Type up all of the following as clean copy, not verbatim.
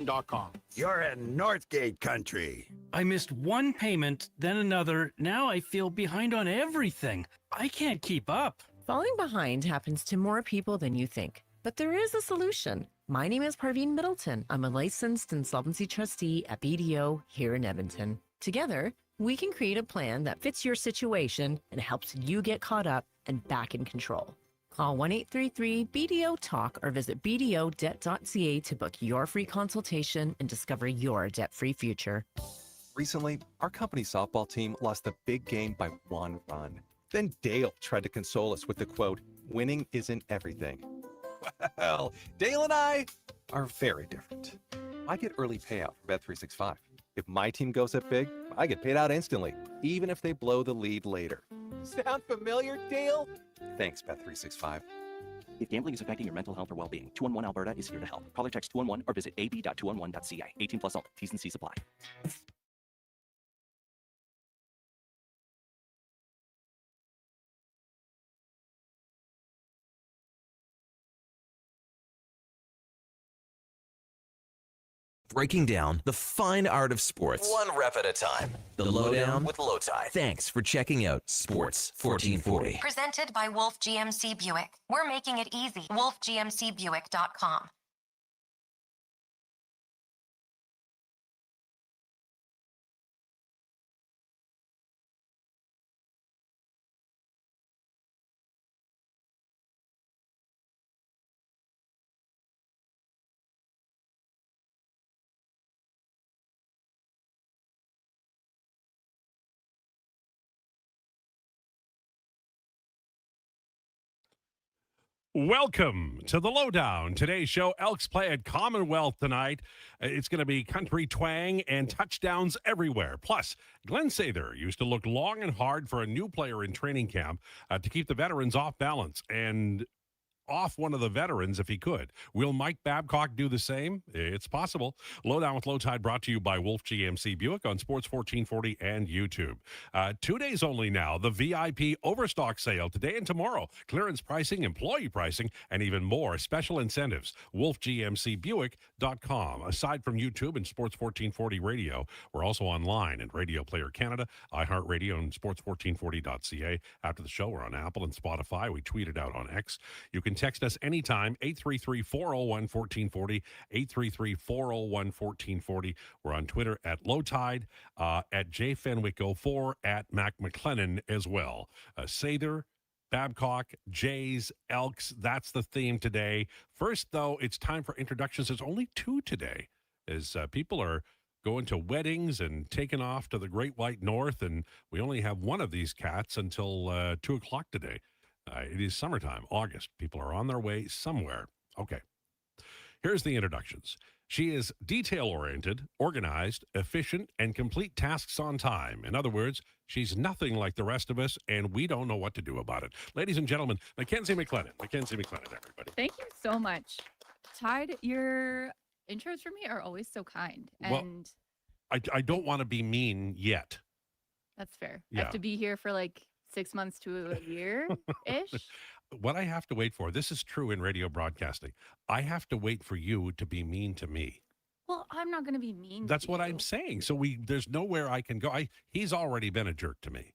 Lowdown.com. You're in Northgate country. I missed one payment, then another. Now I feel behind on everything. I can't keep up. Falling behind happens to more people than you think, but there is a solution. My name is Parveen Middleton. I'm a licensed insolvency trustee at BDO here in Edmonton. Together, we can create a plan that fits your situation and helps you get caught up and back in control. Call 1-833-BDO-TALK or visit bdodebt.ca to book your free consultation and discover your debt-free future. Recently, our company's softball team lost the big game by 1 run. Then Dale tried to console us with the quote, "Winning isn't everything." Well, Dale and I are very different. I get early payout from Bet365. If my team goes up big, I get paid out instantly, even if they blow the lead later. Sound familiar, Dale? Thanks, Bet365. If gambling is affecting your mental health or well-being, 211 Alberta is here to help. Call or text 211 or visit ab.211.ca. 18 plus only. T's and C's apply. Breaking down the fine art of sports, one rep at a time. The Lowdown with Lowtide. Thanks for checking out Sports 1440. Presented by Wolf GMC Buick. We're making it easy. WolfGMCBuick.com. Welcome to the Lowdown. Today's show, Elks play at Commonwealth tonight. It's going to be country twang and touchdowns everywhere. Plus, Glenn Sather used to look long and hard for a new player in training camp to keep the veterans off balance and off one of the veterans if he could. Will Mike Babcock do the same? It's possible. Lowdown with Lowtide brought to you by Wolf GMC Buick on Sports 1440 and YouTube. 2 days only now, the VIP Overstock sale today and tomorrow. Clearance pricing, employee pricing, and even more special incentives. WolfGMCBuick.com. Aside from YouTube and Sports 1440 Radio, we're also online at Radio Player Canada, iHeartRadio, and Sports1440.ca. After the show, we're on Apple and Spotify. We tweet it out on X. You can text us anytime, 833-401-1440, 833-401-1440. We're on Twitter at Lowtide, at JFenwick04, at Mac McLennan as well. Sather, Babcock, Jays, Elks, that's the theme today. First, though, it's time for introductions. There's only 2 today, as people are going to weddings and taking off to the Great White North, and we only have one of these cats until 2 o'clock today. It is summertime, August. People are on their way somewhere. Okay. Here's the introductions. She is detail-oriented, organized, efficient, and complete tasks on time. In other words, she's nothing like the rest of us, and we don't know what to do about it. Ladies and gentlemen, Mackenzie McLennan. Mackenzie McLennan, everybody. Thank you so much. Tide, your intros for me are always so kind. And well, I don't want to be mean yet. That's fair. Yeah. I have to be here for like 6 months to a year-ish. What I have to wait for, this is true in radio broadcasting, I have to wait for you to be mean to me. Well, I'm not going to be mean That's to what you. I'm saying. So there's nowhere I can go. He's already been a jerk to me,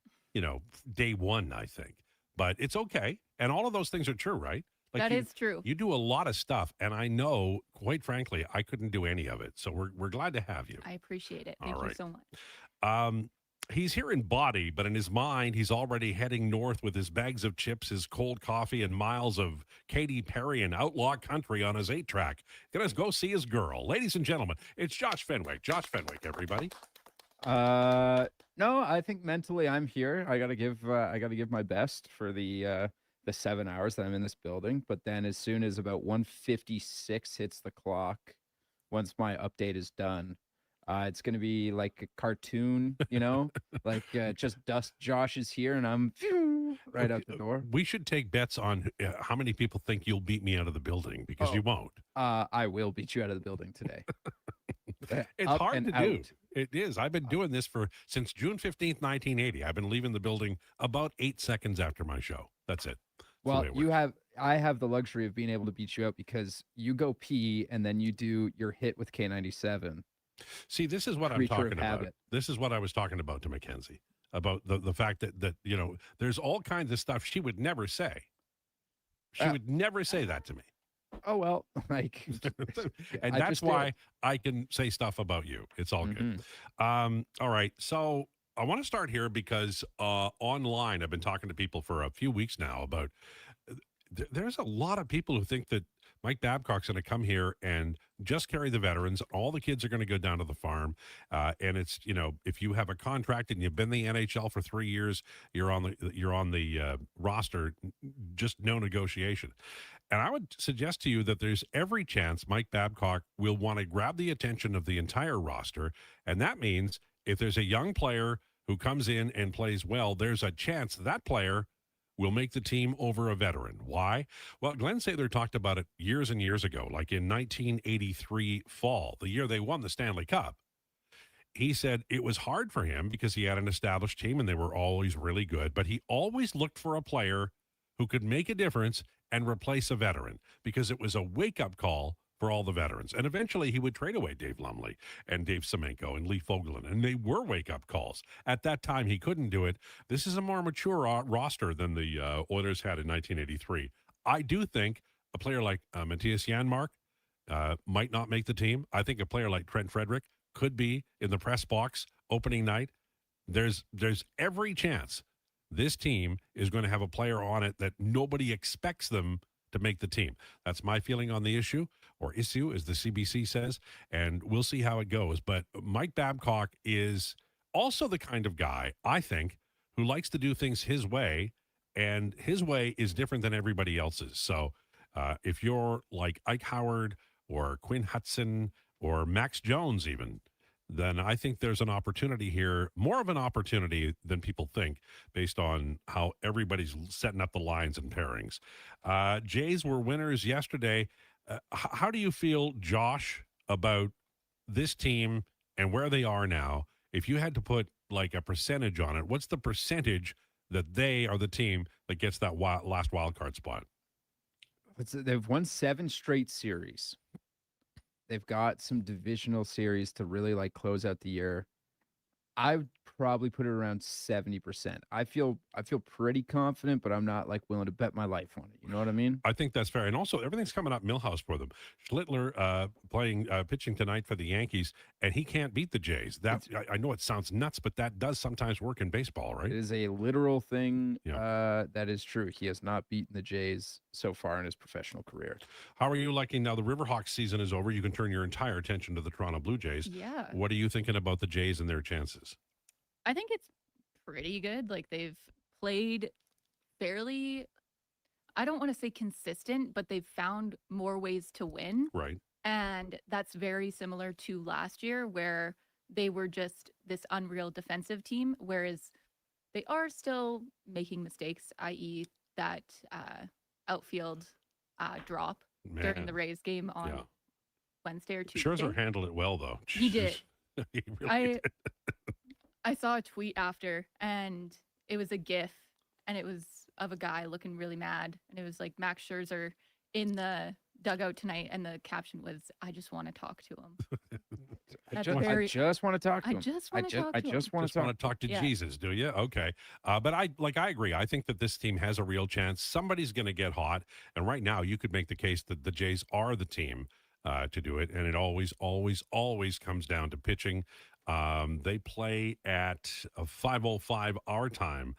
day one, I think. But it's okay. And all of those things are true, right? That is true. You do a lot of stuff, and I know, quite frankly, I couldn't do any of it. So we're glad to have you. I appreciate it. Thank All you right. so much. He's here in body, but in his mind, he's already heading north with his bags of chips, his cold coffee, and miles of Katy Perry and outlaw country on his 8-track. Gonna go see his girl. Ladies and gentlemen, it's Josh Fenwick. Josh Fenwick, everybody. No, I think mentally I'm here. I gotta give my best for the 7 hours that I'm in this building. But then as soon as about 1:56 hits the clock, once my update is done, it's going to be like a cartoon, like just dust. Josh is here and I'm right out the door. We should take bets on how many people think you'll beat me out of the building, because you won't. I will beat you out of the building today. It's hard to do. It is. I've been doing this since June 15th, 1980. I've been leaving the building about 8 seconds after my show. That's it. the Well, way it works. I have the luxury of being able to beat you out because you go pee and then you do your hit with K97. See, this is what I'm Creature of talking about. habit. This is what I was talking about to Mackenzie about the fact that there's all kinds of stuff she would never say. She would never say that to me. Oh well, like, and I that's just did. why I can say stuff about you. It's all good. All right. So I want to start here because online I've been talking to people for a few weeks now about there's a lot of people who think that Mike Babcock's going to come here and just carry the veterans. All the kids are going to go down to the farm. And it's, if you have a contract and you've been in the NHL for 3 years, you're on the roster, just no negotiation. And I would suggest to you that there's every chance Mike Babcock will want to grab the attention of the entire roster. And that means if there's a young player who comes in and plays well, there's a chance that player will make the team over a veteran. Why? Well, Glenn Sather talked about it years and years ago, like in 1983 fall, the year they won the Stanley Cup. He said it was hard for him because he had an established team and they were always really good, but he always looked for a player who could make a difference and replace a veteran because it was a wake-up call for all the veterans. And eventually he would trade away Dave Lumley and Dave Semenko and Lee Fogelin, and they were wake-up calls. At that time, he couldn't do it. This is a more mature roster than the Oilers had in 1983. I do think a player like Matthias Janmark might not make the team. I think a player like Trent Frederick could be in the press box opening night. There's every chance this team is going to have a player on it that nobody expects them to make the team. That's my feeling on the issue, or issue, as the CBC says, and we'll see how it goes. But Mike Babcock is also the kind of guy, I think, who likes to do things his way, and his way is different than everybody else's. So if you're like Ike Howard or Quinn Hudson or Max Jones even, then I think there's an opportunity here, more of an opportunity than people think, based on how everybody's setting up the lines and pairings. Jays were winners yesterday. How do you feel, Josh, about this team and where they are now? If you had to put like a percentage on it, what's the percentage that they are the team that gets that last wild card spot? They've won 7 straight series. They've got some divisional series to really like close out the year. I would probably put it around 70%. I feel pretty confident, but I'm not like willing to bet my life on it. You know what I mean? I think that's fair. And also everything's coming up Millhouse for them. Schlittler pitching tonight for the Yankees, and he can't beat the Jays. I know it sounds nuts, but that does sometimes work in baseball, right? It is a literal thing. That is true. He has not beaten the Jays so far in his professional career. How are you liking now the Riverhawks season is over? You can turn your entire attention to the Toronto Blue Jays. Yeah. What are you thinking about the Jays and their chances? I think it's pretty good. Like they've played fairly, I don't want to say consistent, but they've found more ways to win. Right. And that's very similar to last year where they were just this unreal defensive team, whereas they are still making mistakes, i.e. that outfield drop during the Rays game on Wednesday or Tuesday. Scherzer handled it well, though. He did. He really did. I saw a tweet after, and it was a GIF, and it was of a guy looking really mad, and it was like Max Scherzer in the dugout tonight, and the caption was, "I just want to talk to him." I just want to talk to him. I just want to talk to him. I just want to talk to Jesus, do you? Okay. But I agree. I think that this team has a real chance. Somebody's going to get hot, and right now you could make the case that the Jays are the team to do it, and it always comes down to pitching. They play at 5:05 our time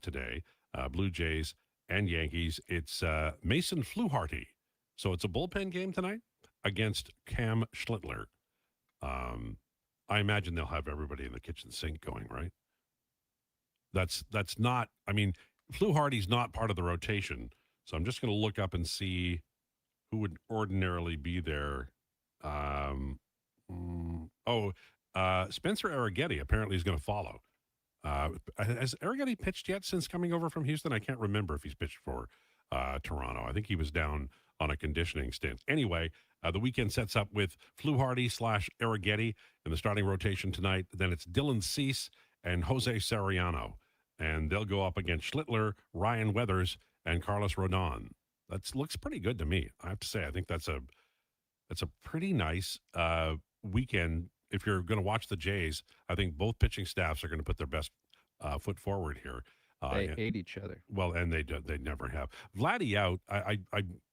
today, Blue Jays and Yankees. It's Mason Fluharty. So it's a bullpen game tonight against Cam Schlittler. I imagine they'll have everybody in the kitchen sink going, right? That's not, I mean, Fluharty's not part of the rotation. So I'm just going to look up and see who would ordinarily be there. Spencer Arrighetti apparently is going to follow. Has Arrighetti pitched yet since coming over from Houston? I can't remember if he's pitched for Toronto. I think he was down on a conditioning stint. Anyway, the weekend sets up with Fluharty / Arrighetti in the starting rotation tonight. Then it's Dylan Cease and Jose Sariano. And they'll go up against Schlittler, Ryan Weathers, and Carlos Rodon. That looks pretty good to me. I have to say, I think that's a pretty nice weekend. If you're going to watch the Jays, I think both pitching staffs are going to put their best foot forward here. They hate each other. Well, and they never have. Vladdy out. I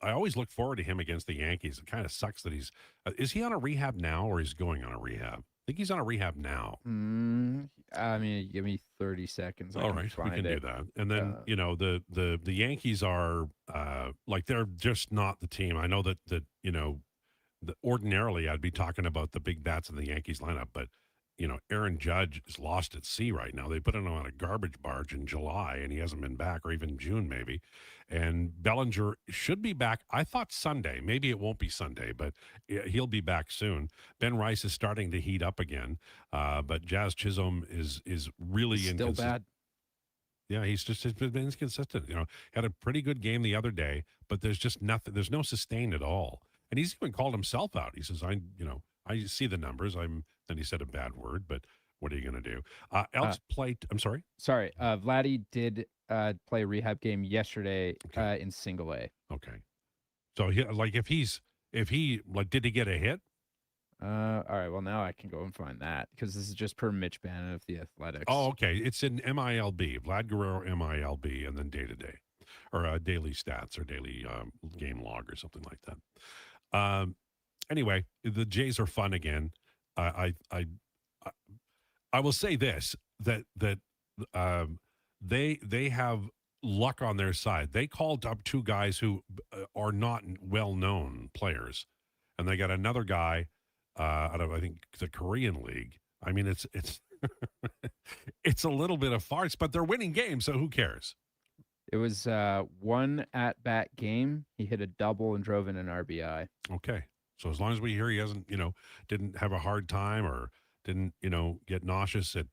always look forward to him against the Yankees. It kind of sucks that he's. Is he on a rehab now, or he's going on a rehab? I think he's on a rehab now. I mean, give me 30 seconds. All right, we can do that. And then the Yankees are like they're just not the team. I know that ordinarily I'd be talking about the big bats in the Yankees lineup, but Aaron Judge is lost at sea right now. They put him on a garbage barge in July, and he hasn't been back, or even June maybe. And Bellinger should be back. I thought Sunday. Maybe it won't be Sunday, but he'll be back soon. Ben Rice is starting to heat up again, but Chisholm is really still bad. Yeah, he's been inconsistent. Had a pretty good game the other day, but there's just nothing. There's no sustain at all. And he's even called himself out. He says, I see the numbers. Then he said a bad word, but what are you going to do? Elks played. I'm sorry. Sorry. Vladdy did play a rehab game yesterday in single A. Okay. So if he did he get a hit? All right. Well, now I can go and find that because this is just per Mitch Bannon of the Athletics. Oh, okay. It's in MILB, Vlad Guerrero MILB, and then day to day, or daily stats or daily game log or something like that. Anyway, the Jays are fun again. I will say this that they have luck on their side. They called up two guys who are not well-known players, and they got another guy out of I think the Korean League. I mean, it's it's a little bit of farce, but they're winning games, so who cares? It was one at-bat game. He hit a double and drove in an RBI. Okay. So as long as we hear he hasn't, didn't have a hard time or didn't, get nauseous at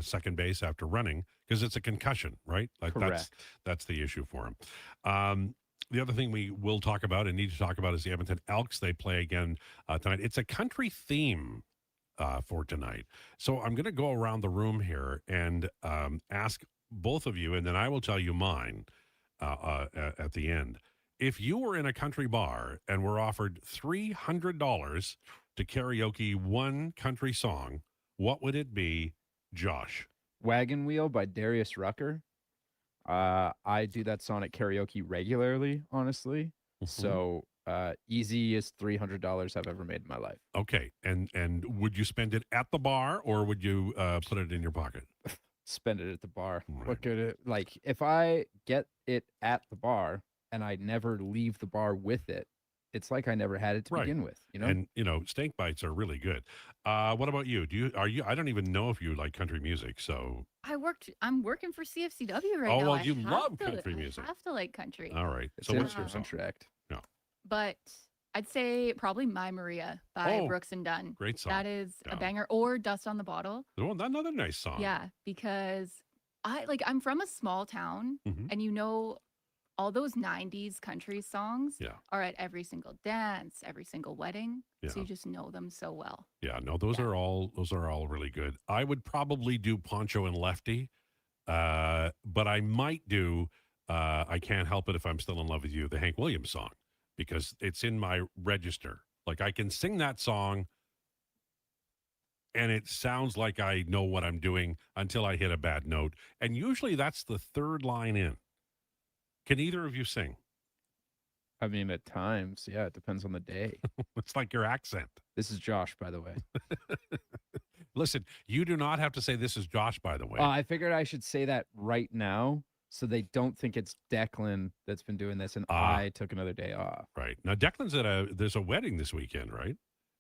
second base after running, because it's a concussion, right? Like Correct. That's the issue for him. The other thing we will talk about and need to talk about is the Edmonton Elks. They play again tonight. It's a country theme for tonight. So I'm going to go around the room here and ask both of you, and then I will tell you mine at the end. If you were in a country bar and were offered $300 to karaoke one country song, what would it be, Josh? Wagon Wheel by Darius Rucker. I do that song at karaoke regularly, honestly. Mm-hmm. So easiest $300 I've ever made in my life. Okay. And would you spend it at the bar or would you put it in your pocket? Spend it at the bar. Right. What could it like if I get it at the bar and I never leave the bar with it, it's like I never had it to begin with, And steak bites are really good. What about you? I don't even know if you like country music, so I'm working for CFCW right now. Oh, well, I you have love to- country music. I have to like country. All right. It's So in what's your song? contract. Yeah. But I'd say probably My Maria by Oh, Brooks and Dunn. Great song. That is Yeah. a banger. Or Dust on the Bottle. Oh, another nice song. Yeah, because I'm from a small town, Mhm. and all those 90s country songs Yeah. are at every single dance, every single wedding. Yeah. So you just know them so well. Yeah, no, those are all really good. I would probably do Poncho and Lefty, but I might do I Can't Help It If I'm Still in Love with You, the Hank Williams song, because it's in my register. Like I can sing that song and it sounds like I know what I'm doing until I hit a bad note. And usually that's the third line in. Can either of you sing? I mean, at times, yeah, it depends on the day. It's like your accent. This is Josh, by the way. Listen, you do not have to say this is Josh, by the way. I figured I should say that right now so they don't think it's Declan that's been doing this and I took another day off. Right. Now, Declan's there's a wedding this weekend, right?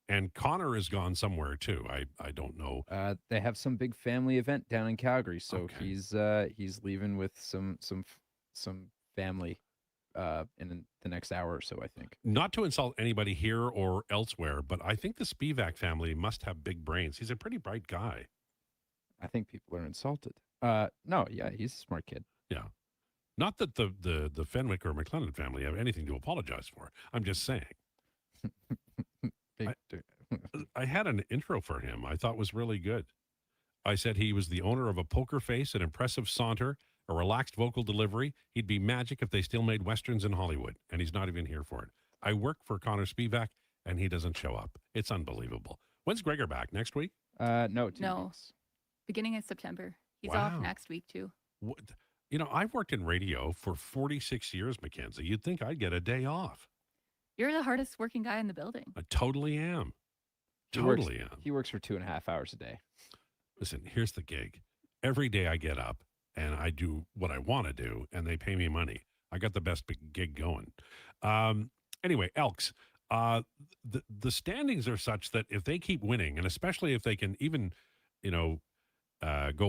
And Connor has gone somewhere too. I don't know. They have some big family event down in Calgary, so Okay. he's leaving with some family in the next hour or so, I think. Not to insult anybody here or elsewhere, but I think the Spivak family must have big brains. He's a pretty bright guy. I think people are insulted. No, yeah, he's a smart kid. Yeah. Not that the Fenwick or McLennan family have anything to apologize for. I'm just saying. I had an intro for him I thought was really good. I said he was the owner of a poker face, an impressive saunter, a relaxed vocal delivery. He'd be magic if they still made Westerns in Hollywood, and he's not even here for it. I work for Connor Spivak, and he doesn't show up. It's unbelievable. When's Gregor back? Next week? No, 2 No. weeks. Beginning of September. He's Wow. off next week too. What? You know, I've worked in radio for 46 years, Mackenzie. You'd think I'd get a day off. You're the hardest working guy in the building. I totally am. He works- Totally am. He works for 2.5 hours a day. Listen, here's the gig. Every day I get up and I do what I want to do, and they pay me money. I got the best big gig going. Anyway, Elks. The standings are such that if they keep winning, and especially if they can even, go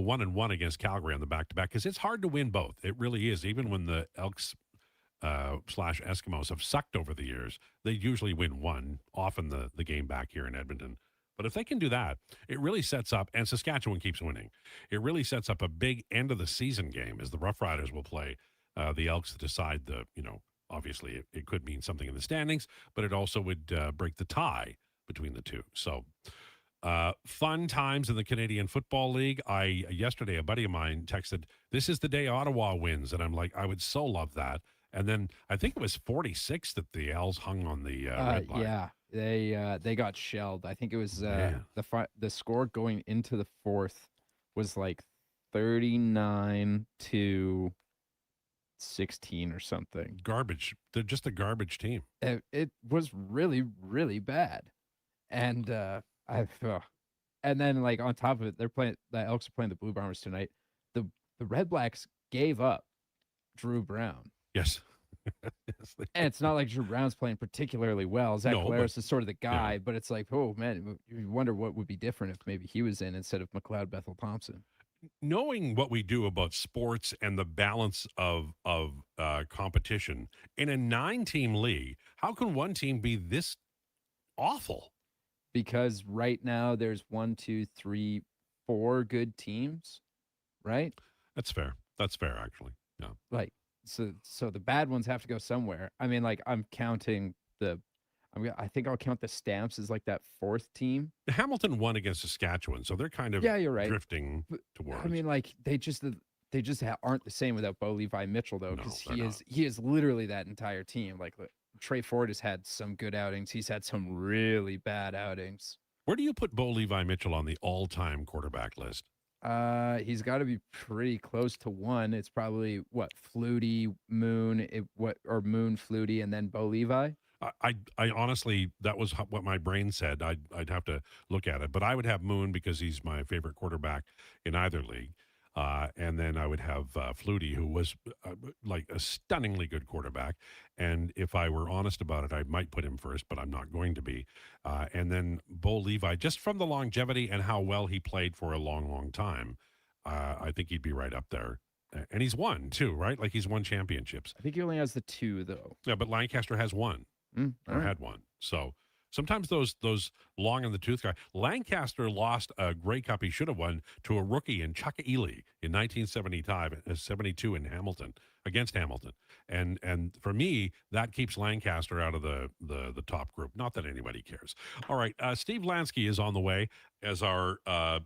1-1 against Calgary on the back-to-back, because it's hard to win both. It really is. Even when the Elks / Eskimos have sucked over the years, they usually win one, often the game back here in Edmonton. But if they can do that, it really sets up, and Saskatchewan keeps winning, it really sets up a big end-of-the-season game as the Rough Riders will play the Elks to decide obviously it could mean something in the standings, but it also would break the tie between the two. So fun times in the Canadian Football League. Yesterday, a buddy of mine texted, "This is the day Ottawa wins." And I'm like, I would so love that. And then I think it was 46 that the Ls hung on the red line. Yeah, they got shelled. I think it was Man. the score going into the fourth was like 39-16 or something. Garbage. They're just a garbage team. It was really, really bad. And and then like on top of it, the Elks are playing the Blue Bombers tonight. The Red Blacks gave up Drew Brown. Yes. Yes, And it's not like Drew Brown's playing particularly well. Zach No, Collaros but- is sort of the guy, but it's like, oh man, you wonder what would be different if maybe he was in instead of McLeod Bethel Thompson. Knowing what we do about sports and the balance of competition in a 9-team league, how can one team be this awful? Because right now there's 1, 2, 3, 4 good teams, right? That's fair. That's fair, actually. Yeah. Like so the bad ones have to go somewhere. I mean, like I'm counting I think I'll count the Stamps as like that 4th team. Hamilton won against Saskatchewan, so they're kind of Yeah, you're right. drifting towards. I mean, like they just aren't the same without Bo Levi Mitchell though, No, because they're he is literally that entire team. Like Trey Ford has had some good outings. He's had some really bad outings. where do you put Bo Levi Mitchell on the all-time quarterback list? He's got to be pretty close to 1. It's probably what Flutie, Moon, Moon, Flutie, and then Bo Levi. I honestly, that was what my brain said. I'd have to look at it, but I would have Moon because he's my favorite quarterback in either league. And then I would have Flutie, who was like a stunningly good quarterback. And if I were honest about it, I might put him first, but I'm not going to be. And then Bo Levi, just from the longevity and how well he played for a long, long time, I think he'd be right up there. And he's won too, right? Like he's won championships. I think he only has the 2 though. Yeah, but Lancaster has one. All Or right. had one. So sometimes those long in the tooth guy. Lancaster lost a Grey Cup he should have won to a rookie in Chuck Ely in 1972 in Hamilton against Hamilton. And for me, that keeps Lancaster out of the top group. Not that anybody cares. All right, Steve Lansky is on the way as our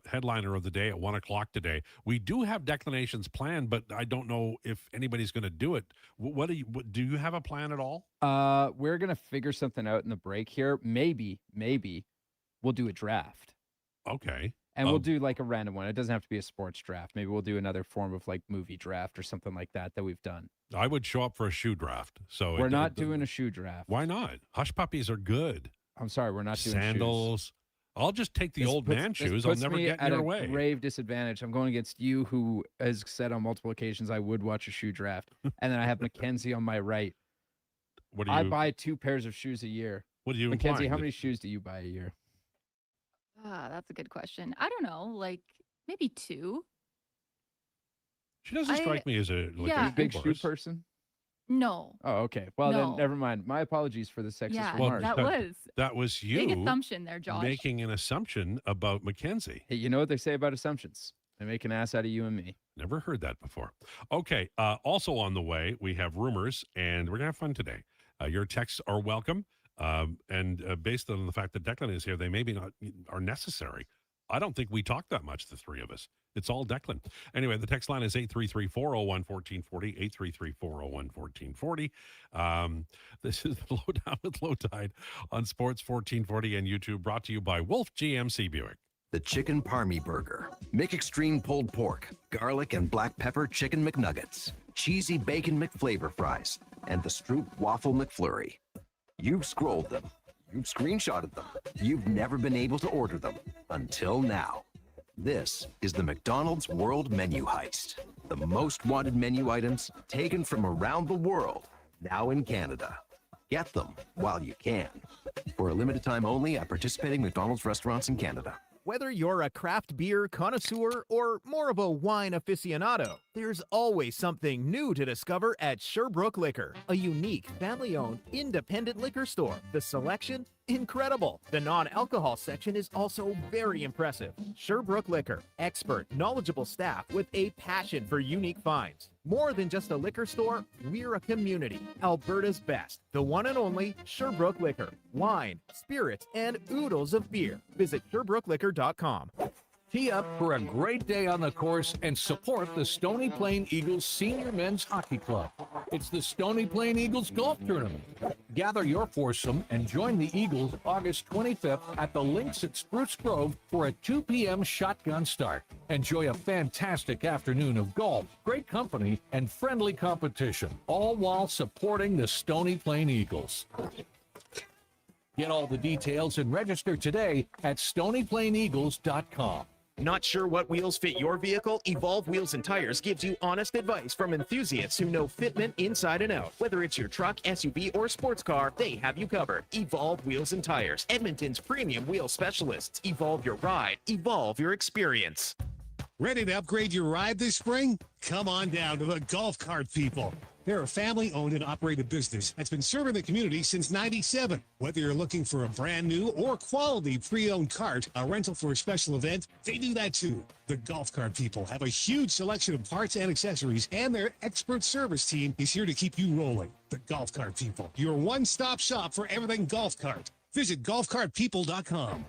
headliner of the day at 1:00 today. We do have declinations planned, but I don't know if anybody's going to do it. What do you have a plan at all? We're gonna figure something out in the break here. Maybe we'll do a draft. Okay. And we'll do like a random one. It doesn't have to be a sports draft. Maybe we'll do another form of like movie draft or something like that we've done. I would show up for a shoe draft. So We're not doing a shoe draft. Why not? Hush puppies are good. I'm sorry, we're not doing Sandals. shoes. I'll just take the This old puts- man this shoes. I'll puts never me get in at your a way. grave disadvantage. I'm going against you, who has said on multiple occasions I would watch a shoe draft, and then I have Mackenzie on my right. What do I you? buy 2 pairs of shoes a year. What do you? Mackenzie, implying? how many shoes do you buy a year? That's a good question. I don't know, like maybe 2. She doesn't I- strike me as a like Yeah. a Big shoe horse. person? No. Oh, okay. Well, No. then never mind. My apologies for the sexist Yeah, remarks. that that- was That was big you assumption there, Josh. making an assumption about Mackenzie. Hey, you know what they say about assumptions? They make an ass out of you and me. Never heard that before. Okay. Also on the way, we have rumors, and we're gonna have fun today. Your texts are welcome, and based on the fact that Declan is here, they maybe not are necessary. I don't think we talk that much, the three of us. It's all Declan. Anyway, the text line is 833-401-1440, 833-401-1440. This is the Lowdown with Lowtide on Sports 1440 and YouTube, brought to you by Wolf GMC Buick. The Chicken Parmy Burger, McExtreme pulled pork, garlic and black pepper chicken McNuggets, cheesy bacon McFlavor fries, and the Stroop Waffle McFlurry. You've scrolled them. You've screenshotted them. You've never been able to order them until now. This is the McDonald's World Menu Heist. The most wanted menu items taken from around the world, now in Canada. Get them while you can. For a limited time only at participating McDonald's restaurants in Canada. Whether you're a craft beer connoisseur or more of a wine aficionado, there's always something new to discover at Sherbrooke Liquor, a unique, family-owned, independent liquor store. The selection? Incredible. The non-alcohol section is also very impressive. Sherbrooke Liquor, expert, knowledgeable staff with a passion for unique finds. More than just a liquor store, we're a community. Alberta's best, the one and only Sherbrooke Liquor. Wine, spirits, and oodles of beer. Visit SherbrookeLiquor.com. Tee up for a great day on the course and support the Stony Plain Eagles Senior Men's Hockey Club. It's the Stony Plain Eagles Golf Tournament. Gather your foursome and join the Eagles August 25th at the Links at Spruce Grove for a 2 p.m. shotgun start. Enjoy a fantastic afternoon of golf, great company, and friendly competition, all while supporting the Stony Plain Eagles. Get all the details and register today at StonyPlainEagles.com. Not sure what wheels fit your vehicle? Evolve Wheels and Tires gives you honest advice from enthusiasts who know fitment inside and out. Whether it's your truck, SUV, or sports car, they have you covered. Evolve Wheels and Tires, Edmonton's premium wheel specialists. Evolve your ride. Evolve your experience. Ready to upgrade your ride this spring? Come on down to the Golf Cart People. They're a family-owned and operated business that's been serving the community since '97. Whether you're looking for a brand new or quality pre-owned cart, a rental for a special event, they do that too. The Golf Cart People have a huge selection of parts and accessories, and their expert service team is here to keep you rolling. The Golf Cart People, your one-stop shop for everything golf cart. Visit golfcartpeople.com.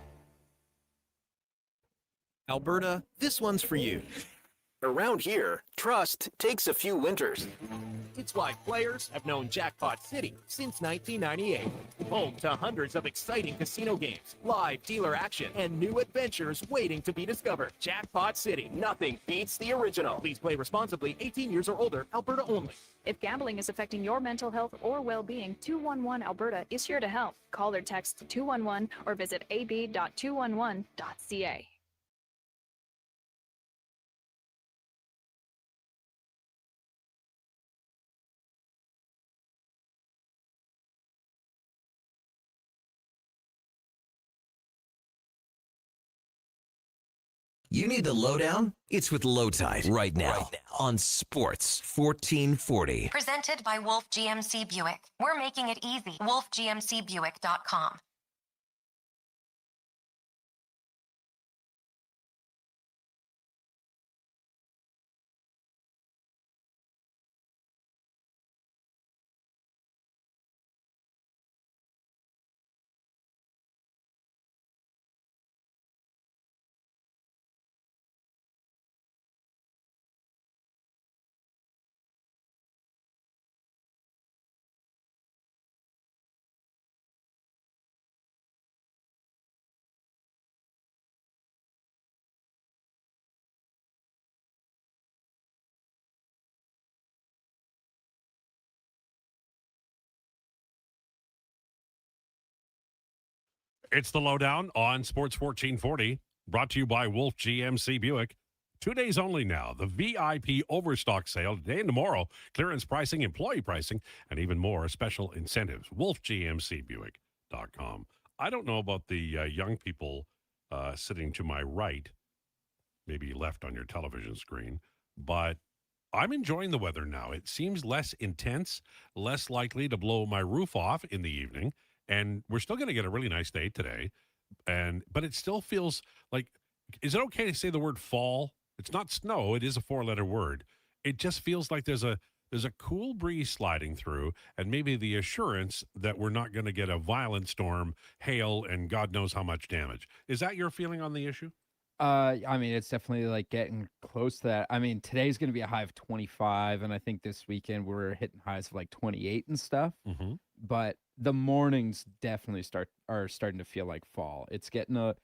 Alberta, this one's for you. Around here, trust takes a few winters. It's why players have known Jackpot City since 1998. Home to hundreds of exciting casino games, live dealer action, and new adventures waiting to be discovered. Jackpot City, nothing beats the original. Please play responsibly, 18 years or older, Alberta only. If gambling is affecting your mental health or well-being, 211 Alberta is here to help. Call or text 211 or visit ab.211.ca. You need the lowdown? It's with Lowtide right now on Sports 1440. Presented by Wolf GMC Buick. We're making it easy. WolfGMCBuick.com. It's the Lowdown on Sports 1440, brought to you by Wolf GMC Buick. 2 days only now. The VIP Overstock sale today and tomorrow. Clearance pricing, employee pricing, and even more special incentives. WolfGMCBuick.com. I don't know about the young people sitting to my right, maybe left on your television screen, but I'm enjoying the weather now. It seems less intense, less likely to blow my roof off in the evening. And we're still going to get a really nice day today. But it still feels like, is it okay to say the word fall? It's not snow. It is a 4-letter word. It just feels like there's a cool breeze sliding through, and maybe the assurance that we're not going to get a violent storm, hail, and God knows how much damage. Is that your feeling on the issue? I mean, it's definitely like getting close to that. I mean, today's going to be a high of 25, and I think this weekend we're hitting highs of like 28 and stuff. Mm-hmm. But the mornings definitely are starting to feel like fall. It's getting a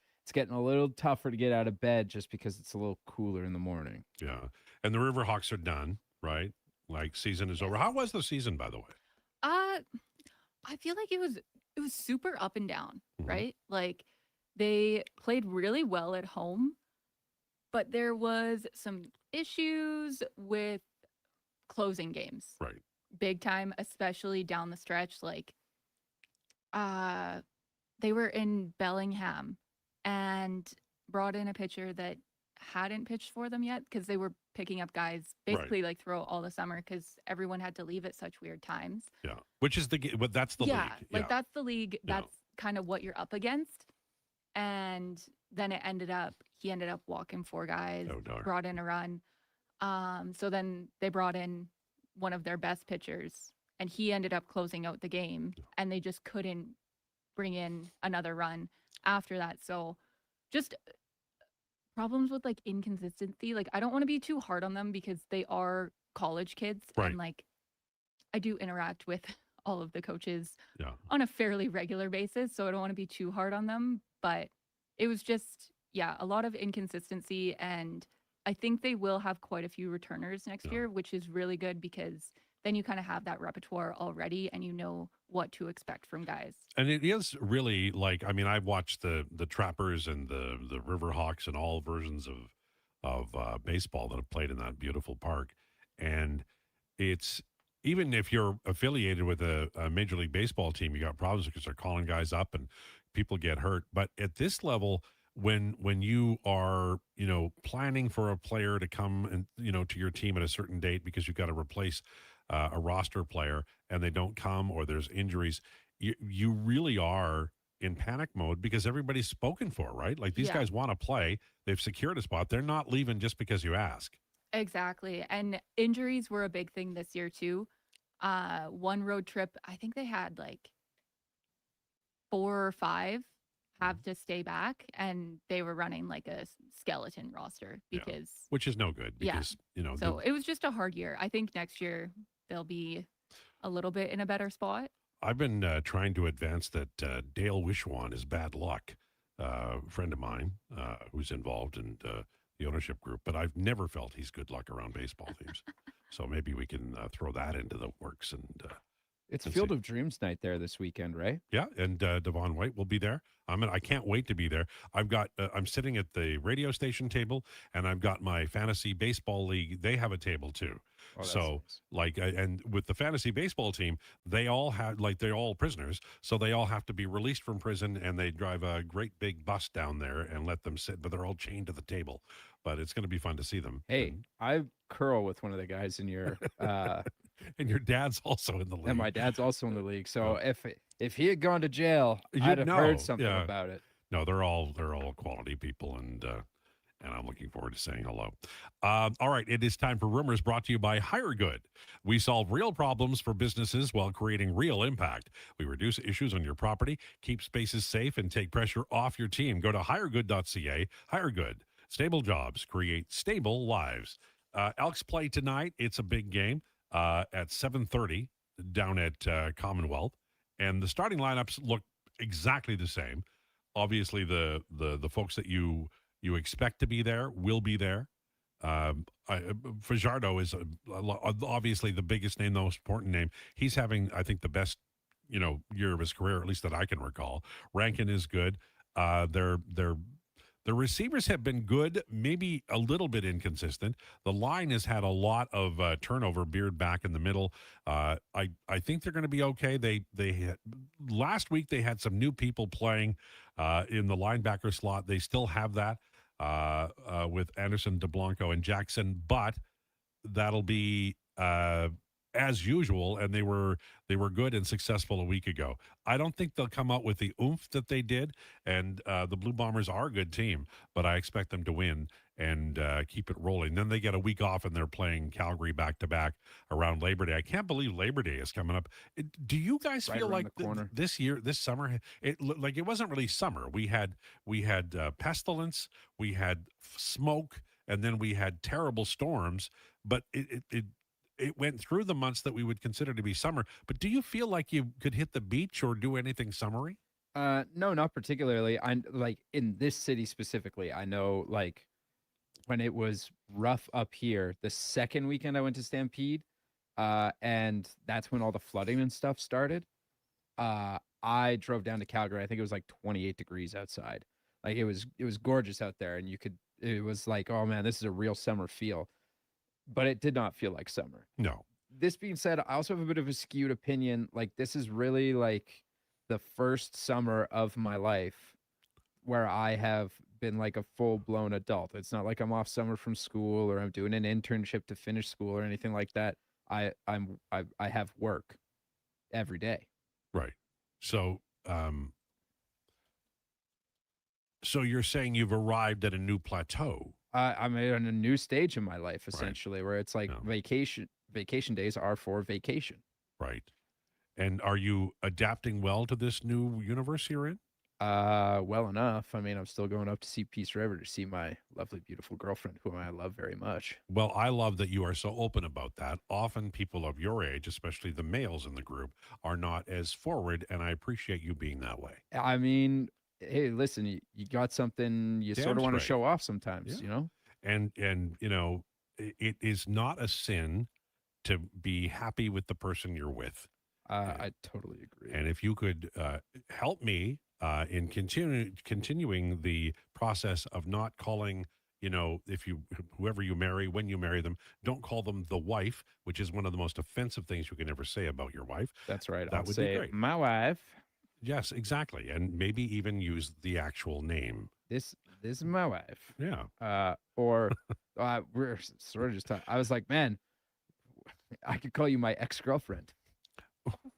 little tougher to get out of bed just because it's a little cooler in the morning. Yeah. And the Riverhawks are done, right? Like season is over. How was the season, by the way? I feel like it was super up and down, Mhm. right? Like they played really well at home, but there was some issues with closing games. Right. Big time, especially down the stretch. Like uh they were in Bellingham and brought in a pitcher that hadn't pitched for them yet because they were picking up guys basically like throughout all the summer because everyone had to leave at such weird times. Yeah. Which is but that's the Yeah, league. like Yeah. that's the league. Yeah. That's kind of what you're up against. And then he ended up walking 4 guys, Oh, darn. brought in a run. So then they brought in one of their best pitchers and he ended up closing out the game and they just couldn't bring in another run after that. So just problems with like inconsistency. Like I don't want to be too hard on them because they are college kids Right. and like I do interact with all of the coaches Yeah. on a fairly regular basis, so I don't want to be too hard on them, but it was just a lot of inconsistency and I think they will have quite a few returners next year, which is really good because then you kind of have that repertoire already and you know what to expect from guys. And it is really like, I mean, I've watched the Trappers and the Riverhawks and all versions of baseball that have played in that beautiful park. And it's, even if you're affiliated with a Major League Baseball team, you got problems because they're calling guys up and people get hurt. But at this level, when you are, planning for a player to come and, to your team at a certain date because you've got to replace a roster player and they don't come or there's injuries, you really are in panic mode because everybody's spoken for, right? Like these guys want to play. They've secured a spot. They're not leaving just because you ask. Exactly. And injuries were a big thing this year too. One road trip, I think they had like 4 or 5 have to stay back and they were running like a skeleton roster because Which is no good because, so it was just a hard year. I think next year they'll be a little bit in a better spot. I've been trying to advance that Dale Wishwan is bad luck, friend of mine who's involved in the ownership group, but I've never felt he's good luck around baseball teams. So maybe we can throw that into the works. And it's and Field see. of Dreams night there this weekend, right? Yeah, and Devon White will be there. I can't wait to be there. I've got. I'm sitting at the radio station table, and I've got my fantasy baseball league. They have a table too. Oh, So, like, and with the fantasy baseball team, they all have, like, they're all prisoners. So they all have to be released from prison, and they drive a great big bus down there and let them sit. But they're all chained to the table. But it's going to be fun to see them. Hey, I curl with one of the guys in your and your dad's also in the league. and my dad's also in the league. So if he had gone to jail, You I'd have know, heard something yeah. about it. No, they're all quality people, and I'm looking forward to saying hello. All right, it is time for Rumors, brought to you by Hire Good. We solve real problems for businesses while creating real impact. We reduce issues on your property, keep spaces safe, and take pressure off your team. Go to hiregood.ca. Hire Good. Stable jobs create stable lives. Elks play tonight. It's a big game at 7:30 down at Commonwealth, and the starting lineups look exactly the same. Obviously, the folks that you expect to be there will be there. Fajardo is obviously the biggest name, the most important name. He's having, I think, the best year of his career, at least that I can recall. Rankin is good. The receivers have been good, maybe a little bit inconsistent. The line has had a lot of turnover. Beard back in the middle. I think they're going to be okay. Last week they had some new people playing in the linebacker slot. They still have that with Anderson, DeBlanco, and Jackson, but that'll be as usual, and they were good and successful a week ago. I don't think they'll come out with the oomph that they did, and the Blue Bombers are a good team, but I expect them to win and keep it rolling. Then they get a week off, and they're playing Calgary back-to-back around Labor Day. I can't believe Labor Day is coming up. Do you guys Right feel around like the corner. this year, this summer, like it wasn't really summer? We had pestilence, we had smoke, and then we had terrible storms, but it went through the months that we would consider to be summer. But do you feel like you could hit the beach or do anything summery? No, not particularly. I like in this city specifically. I know like when it was rough up here, the second weekend I went to Stampede, and that's when all the flooding and stuff started. I drove down to Calgary. I think it was like 28 degrees outside. Like it was gorgeous out there, and it was like, oh man, this is a real summer feel. But it did not feel like summer. No. This being said, I also have a bit of a skewed opinion. Like this is really like the first summer of my life where I have been like a full-blown adult. It's not like I'm off summer from school or I'm doing an internship to finish school or anything like that. I have work every day. Right. So so you're saying you've arrived at a new plateau. I'm in a new stage in my life essentially, where it's like vacation days are for vacation. Right. And are you adapting well to this new universe you're in? Well enough. I mean, I'm still going up to see Peace River to see my lovely, beautiful girlfriend, whom I love very much. Well, I love that you are so open about that. Often people of your age, especially the males in the group, are not as forward, and I appreciate you being that way. I mean, hey, listen, you got something you Damn sort of want to straight. show off sometimes, you know? And you know, it is not a sin to be happy with the person you're with. I totally agree. And if you could help me in continuing the process of not calling, you know, whoever you marry, when you marry them, don't call them the wife, which is one of the most offensive things you can ever say about your wife. That's right. That I'll would say be great. my wife. Yes, exactly. And maybe even use the actual name. This is my wife. Yeah. Or we're sort of just talking. I was like, man, I could call you my ex-girlfriend.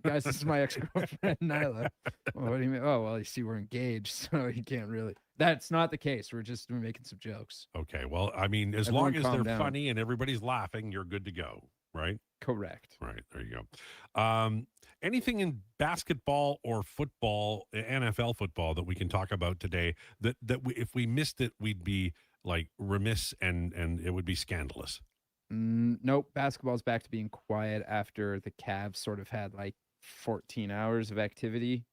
Guys, this is my ex-girlfriend, Nyla. Well, what do you mean? Oh, well, you see, we're engaged, so you can't really. That's not the case. We're making some jokes. Okay. Well, I mean, as Everyone long as calm they're down. funny and everybody's laughing, you're good to go, right? Correct. Right. There you go. Anything in basketball or football, NFL football, that we can talk about today that if we missed it, we'd be like remiss and it would be scandalous. Nope. Basketball's back to being quiet after the Cavs sort of had like 14 hours of activity.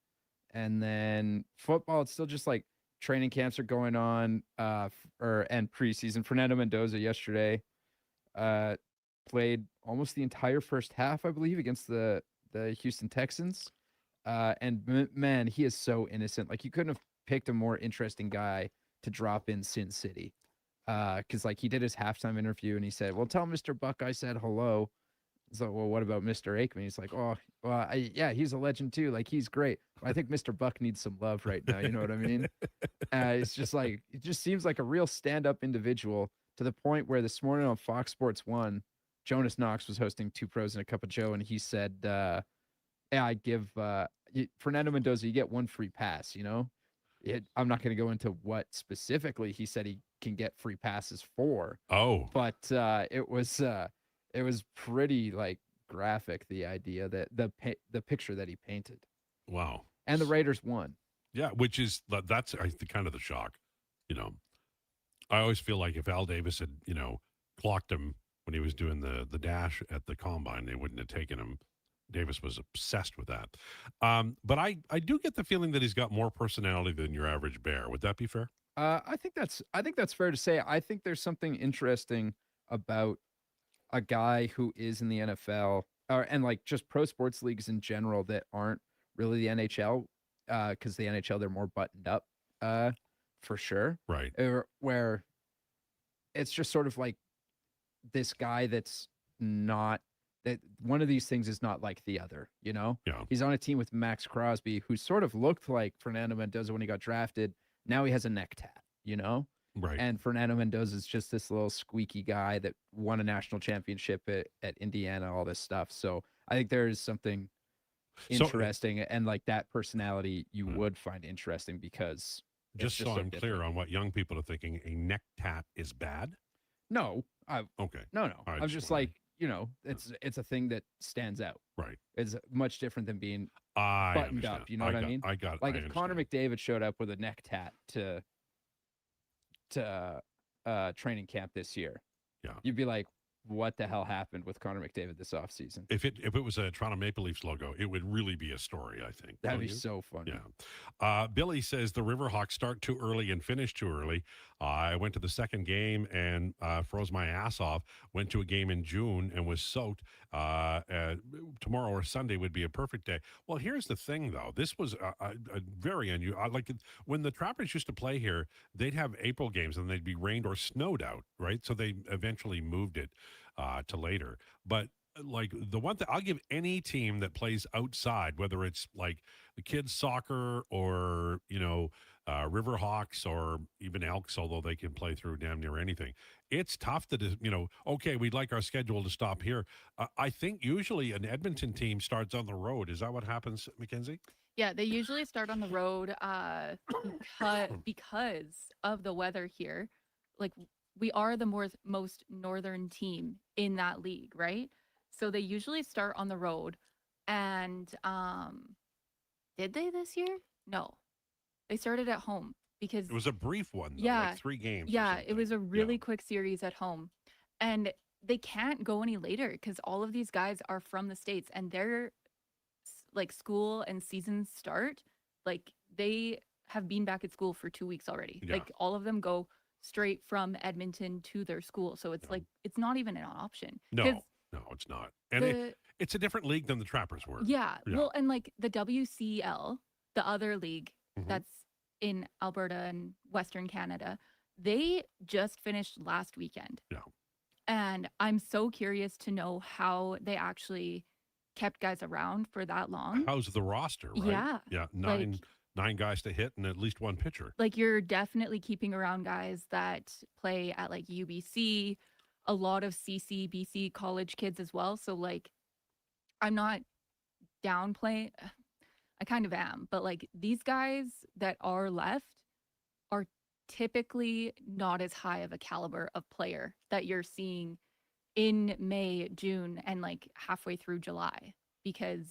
And then football, it's still just like training camps are going on and preseason. Fernando Mendoza yesterday played almost the entire first half, I believe, against the Houston Texans. And man, he is so innocent. Like you couldn't have picked a more interesting guy to drop in Sin City. Because like he did his halftime interview and he said, well, tell Mr. Buck I said hello. So, well, what about Mr. Aikman? He's like, oh, well, yeah, he's a legend too. Like he's great. I think Mr. Buck needs some love right now. You know what I mean? It's just like, it just seems like a real stand-up individual, to the point where this morning on Fox Sports 1, Jonas Knox was hosting Two Pros and a Cup of Joe. And he said, yeah, I give Fernando Mendoza, you get one free pass, you know? I'm not going to go into what specifically he said he can get free passes for. Oh, but it was pretty like graphic, the idea that the picture that he painted. Wow. And the Raiders won. Yeah, which is that's I think kind of the shock. You know, I always feel like if Al Davis had, you know, clocked him when he was doing the dash at the combine, they wouldn't have taken him. Davis was obsessed with that. But I do get the feeling that he's got more personality than your average bear. Would that be fair? I think that's fair to say. I think there's something interesting about a guy who is in the NFL and like just pro sports leagues in general that aren't really the NHL, because the NHL, they're more buttoned up, for sure. Right. Where it's just sort of like this guy that's not, that one of these things is not like the other, you know? Yeah. He's on a team with Max Crosby, who sort of looked like Fernando Mendoza when he got drafted. Now he has a neck tat, you know? Right. And Fernando Mendoza is just this little squeaky guy that won a national championship at Indiana, all this stuff. So I think there is something interesting, and like that personality you would find interesting because just so I'm clear on what young people are thinking, a neck tat is bad? No, okay. No. All right, I'm just like, it's a thing that stands out. Right. It's much different than being I buttoned understand. up. You know what I mean? I got it. Like if Connor McDavid showed up with a neck tat to training camp this year, you'd be like, what the hell happened with Connor McDavid this offseason? If it was a Toronto Maple Leafs logo, it would really be a story, I think. That'd be so funny. Yeah. Billy says the Riverhawks start too early and finish too early. I went to the second game and froze my ass off. Went to a game in June and was soaked. Tomorrow or Sunday would be a perfect day. Well, here's the thing, though. This was a very unusual. Like when the Trappers used to play here, they'd have April games and they'd be rained or snowed out, right? So they eventually moved it to later. But like the one thing, I'll give any team that plays outside, whether it's like the kids soccer or, Riverhawks or even Elks, although they can play through damn near anything. It's tough to, okay, we'd like our schedule to stop here. I think usually an Edmonton team starts on the road. Is that what happens, Mackenzie? Yeah, they usually start on the road because of the weather here. Like we are the most northern team in that league, right? So they usually start on the road. And did they this year? No. They started at home because it was a brief one, though, yeah, like 3 games. Yeah, it was a really quick series at home. And they can't go any later because all of these guys are from the States and their like school and seasons start. Like they have been back at school for 2 weeks already. Yeah. Like all of them go straight from Edmonton to their school. So it's like, it's not even an option. No, it's not. And it's a different league than the Trappers were. Yeah. Well, and like the WCL, the other league that's in Alberta and Western Canada, they just finished last weekend. Yeah. And I'm so curious to know how they actually kept guys around for that long. How's the roster, right? Yeah. Yeah. Nine guys to hit and at least one pitcher. Like you're definitely keeping around guys that play at like UBC, a lot of CCBC college kids as well. So like, I'm not downplaying. I kind of am, but like these guys that are left are typically not as high of a caliber of player that you're seeing in May, June, and like halfway through July, because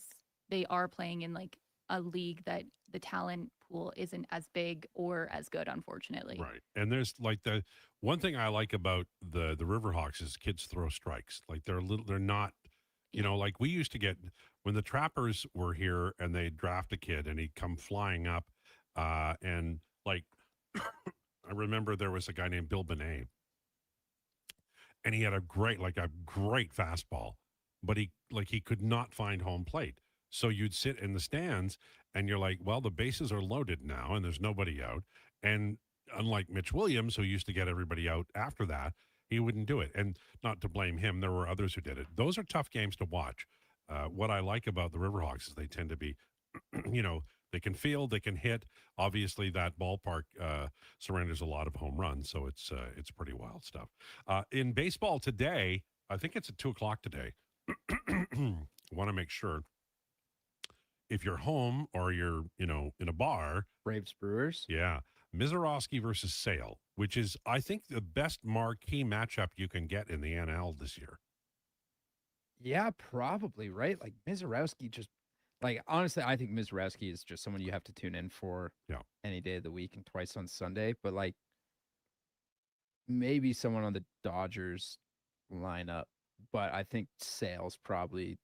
they are playing in like a league that the talent pool isn't as big or as good, unfortunately. Right. And there's like the one thing I like about the Riverhawks is kids throw strikes. Like they're not, like we used to get when the Trappers were here and they'd draft a kid and he'd come flying up. And like, I remember there was a guy named Bill Benet and he had a great fastball, but he could not find home plate. So you'd sit in the stands and you're like, well, the bases are loaded now and there's nobody out. And unlike Mitch Williams, who used to get everybody out after that, he wouldn't do it. And not to blame him, there were others who did it. Those are tough games to watch. What I like about the Riverhawks is they tend to be, they can field, they can hit. Obviously, that ballpark surrenders a lot of home runs, so it's pretty wild stuff. In baseball today, I think it's at 2:00 today. Want to make sure if you're home or you're in a bar. Braves Brewers. Yeah, Mizorowski versus Sale, which is I think the best marquee matchup you can get in the NL this year. Yeah, probably, right? Like Mizorowski just like honestly, I think Mizorowski is just someone you have to tune in for any day of the week and twice on Sunday. But like maybe someone on the Dodgers lineup. But I think Sale's probably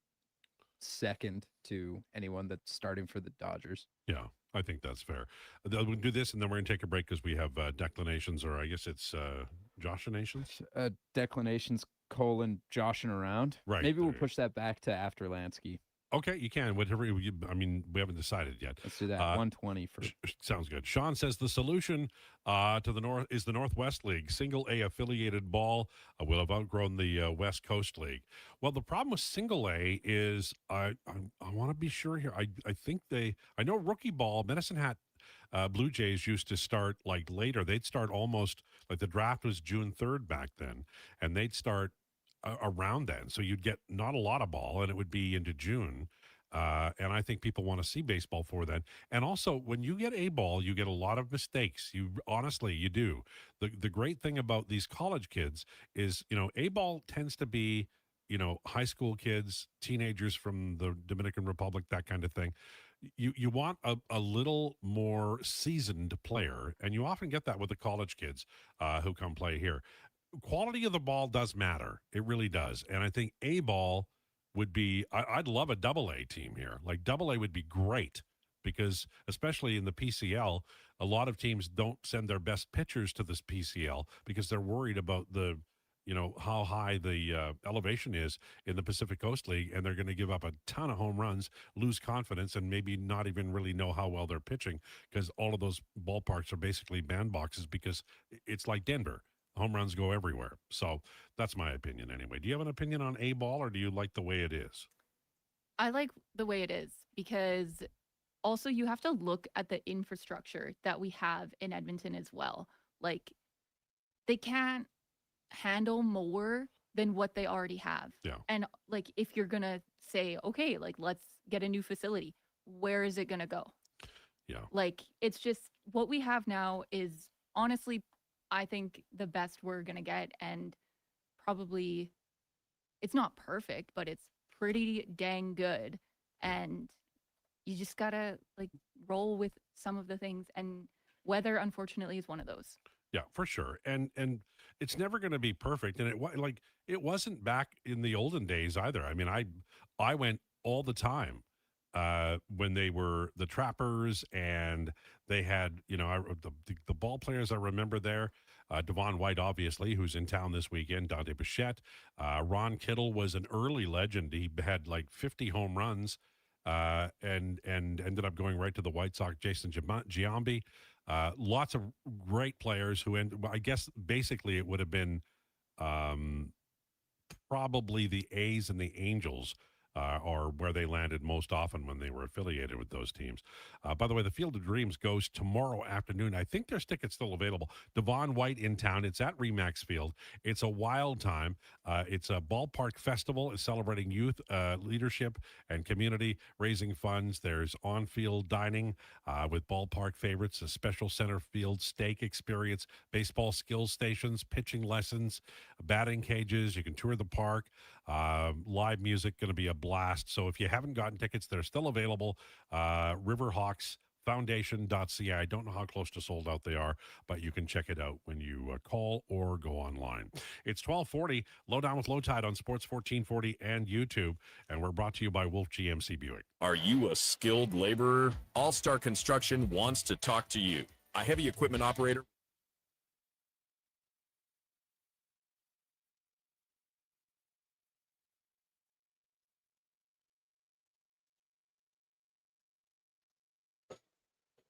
second to anyone that's starting for the Dodgers. Yeah, I think that's fair. We'll do this and then we're going to take a break because we have declinations, or I guess it's Joshinations. Declinations, joshing around. Right. Maybe we'll push that back to after Lansky. Okay, you can. Whatever. We haven't decided yet. Let's do that. 120 for. Sounds good. Sean says the solution to the north is the Northwest League. Single A affiliated ball will have outgrown the West Coast League. Well, the problem with Single A is I want to be sure here. I think I know rookie ball. Medicine Hat Blue Jays used to start like later. They'd start almost Like the draft was June 3rd back then, and they'd start around then. So you'd get not a lot of ball, and it would be into June. And I think people want to see baseball for then. And also, when you get a ball, you get a lot of mistakes. You honestly, you do. The great thing about these college kids is, a ball tends to be, high school kids, teenagers from the Dominican Republic, that kind of thing. You want a little more seasoned player, and you often get that with the college kids who come play here. Quality of the ball does matter. It really does. And I think a ball would be, I'd love a double A team here. Like double A would be great because, especially in the PCL, a lot of teams don't send their best pitchers to this PCL because they're worried about how high the elevation is in the Pacific Coast League, and they're going to give up a ton of home runs, lose confidence, and maybe not even really know how well they're pitching because all of those ballparks are basically bandboxes because it's like Denver. Home runs go everywhere. So that's my opinion anyway. Do you have an opinion on A ball, or do you like the way it is? I like the way it is because also you have to look at the infrastructure that we have in Edmonton as well. Like they can't handle more than what they already have. Yeah. And like if you're going to say, okay, like let's get a new facility, where is it going to go? Yeah. Like it's just what we have now is honestly, I think the best we're going to get, and probably it's not perfect, but it's pretty dang good. And you just got to like roll with some of the things, and weather unfortunately is one of those. Yeah, for sure. And it's never going to be perfect, and it wasn't back in the olden days either. I mean, I went all the time when they were the Trappers, and they had, the ball players I remember there, Devon White, obviously, who's in town this weekend, Dante Bichette. Ron Kittle was an early legend. He had like 50 home runs and ended up going right to the White Sox. Jason Giambi, lots of great players I guess basically it would have been probably the A's and the Angels are where they landed most often when they were affiliated with those teams. By the way, the Field of Dreams goes tomorrow afternoon. I think there's tickets still available. Devon White in town. It's at Remax Field. It's a wild time. It's a ballpark festival. It's celebrating youth leadership and community, raising funds. There's on-field dining with ballpark favorites, a special center field steak experience, baseball skills stations, pitching lessons, batting cages. You can tour the park. Live music, going to be a blast. So if you haven't gotten tickets, they're still available. Riverhawksfoundation.ca. I don't know how close to sold out they are, but you can check it out when you call or go online. It's 1240, Lowdown with Lowtide on Sports 1440 and YouTube, and we're brought to you by Wolf GMC Buick. Are you a skilled laborer? All Star Construction wants to talk to you. A heavy equipment operator.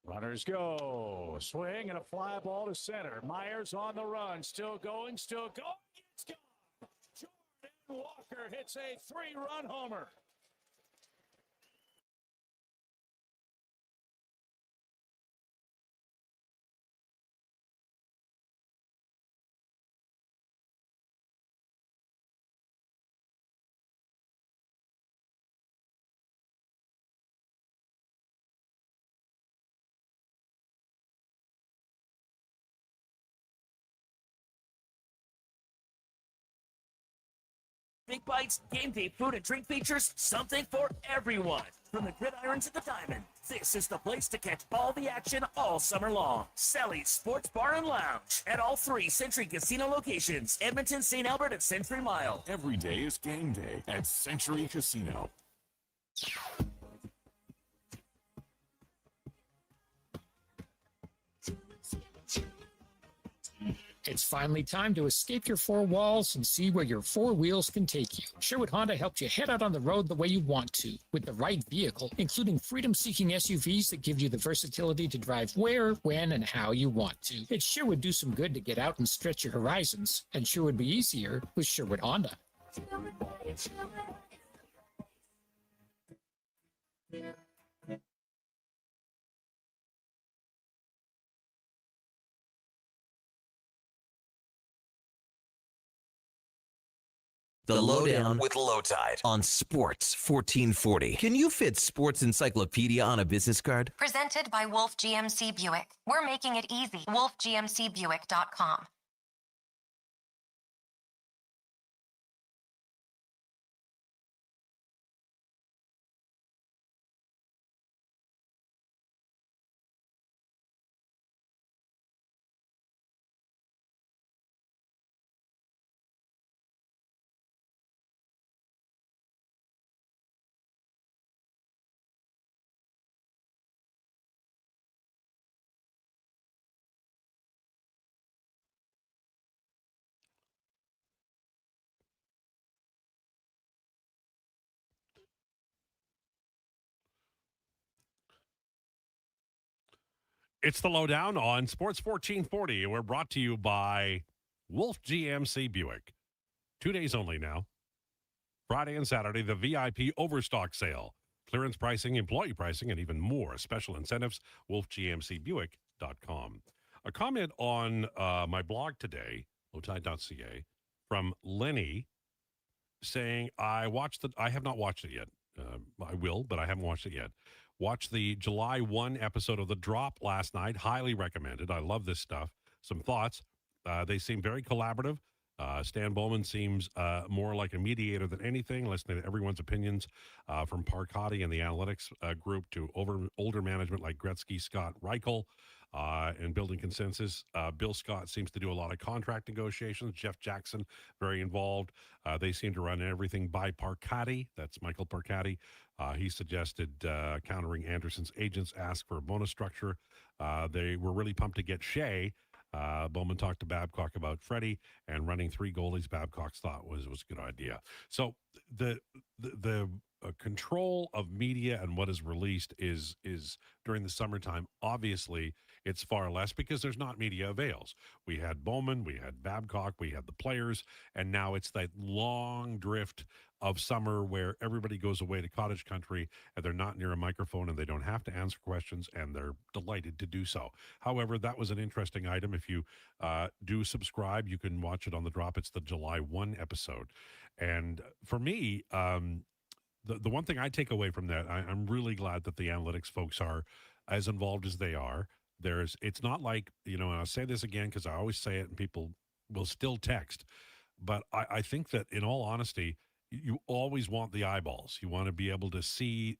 Runners go. Swing and a fly ball to center. Myers on the run. Still going, It's gone. Jordan Walker hits a 3-run homer. Big Bites, game day food and drink features, something for everyone. From the gridiron to the diamond, this is the place to catch all the action all summer long. Sally's Sports Bar and Lounge at all 3 Century Casino locations, Edmonton, St. Albert, and Century Mile. Every day is game day at Century Casino. It's finally time to escape your 4 walls and see where your 4 wheels can take you. Sherwood Honda helps you head out on the road the way you want to, with the right vehicle, including freedom-seeking SUVs that give you the versatility to drive where, when, and how you want to. It sure would do some good to get out and stretch your horizons, and sure would be easier with Sherwood Honda. The Lowdown with Lowtide on Sports 1440. Can you fit Sports Encyclopedia on a business card? Presented by Wolf GMC Buick. We're making it easy. WolfGMCBuick.com. It's the Lowdown on Sports 1440. We're brought to you by Wolf GMC Buick. 2 days only now. Friday and Saturday, the VIP Overstock Sale. Clearance pricing, employee pricing, and even more special incentives. WolfGMCBuick.com. A comment on my blog today, lowtide.ca, from Lenny saying, I have not watched it yet. I will, but I haven't watched it yet. Watched the July 1 episode of The Drop last night. Highly recommended. I love this stuff. Some thoughts. They seem very collaborative. Stan Bowman seems more like a mediator than anything, listening to everyone's opinions from Parkati and the analytics group to older management like Gretzky, Scott, Reichel, and building consensus. Bill Scott seems to do a lot of contract negotiations. Jeff Jackson, very involved. They seem to run everything by Parkati. That's Michael Parkati. He suggested countering Anderson's agents ask for a bonus structure. They were really pumped to get Shea. Bowman talked to Babcock about Freddie, and running 3 goalies Babcock's thought was a good idea. So the control of media and what is released is during the summertime. Obviously, it's far less because there's not media avails. We had Bowman, we had Babcock, we had the players, and now it's that long drift of summer where everybody goes away to cottage country and they're not near a microphone and they don't have to answer questions, and they're delighted to do so. However, that was an interesting item. If you do subscribe, you can watch it on The Drop. It's the July 1 episode. And for me, the one thing I take away from that, I'm really glad that the analytics folks are as involved as they are. It's not like, and I'll say this again because I always say it and people will still text, but I think that in all honesty, you always want the eyeballs. You want to be able to see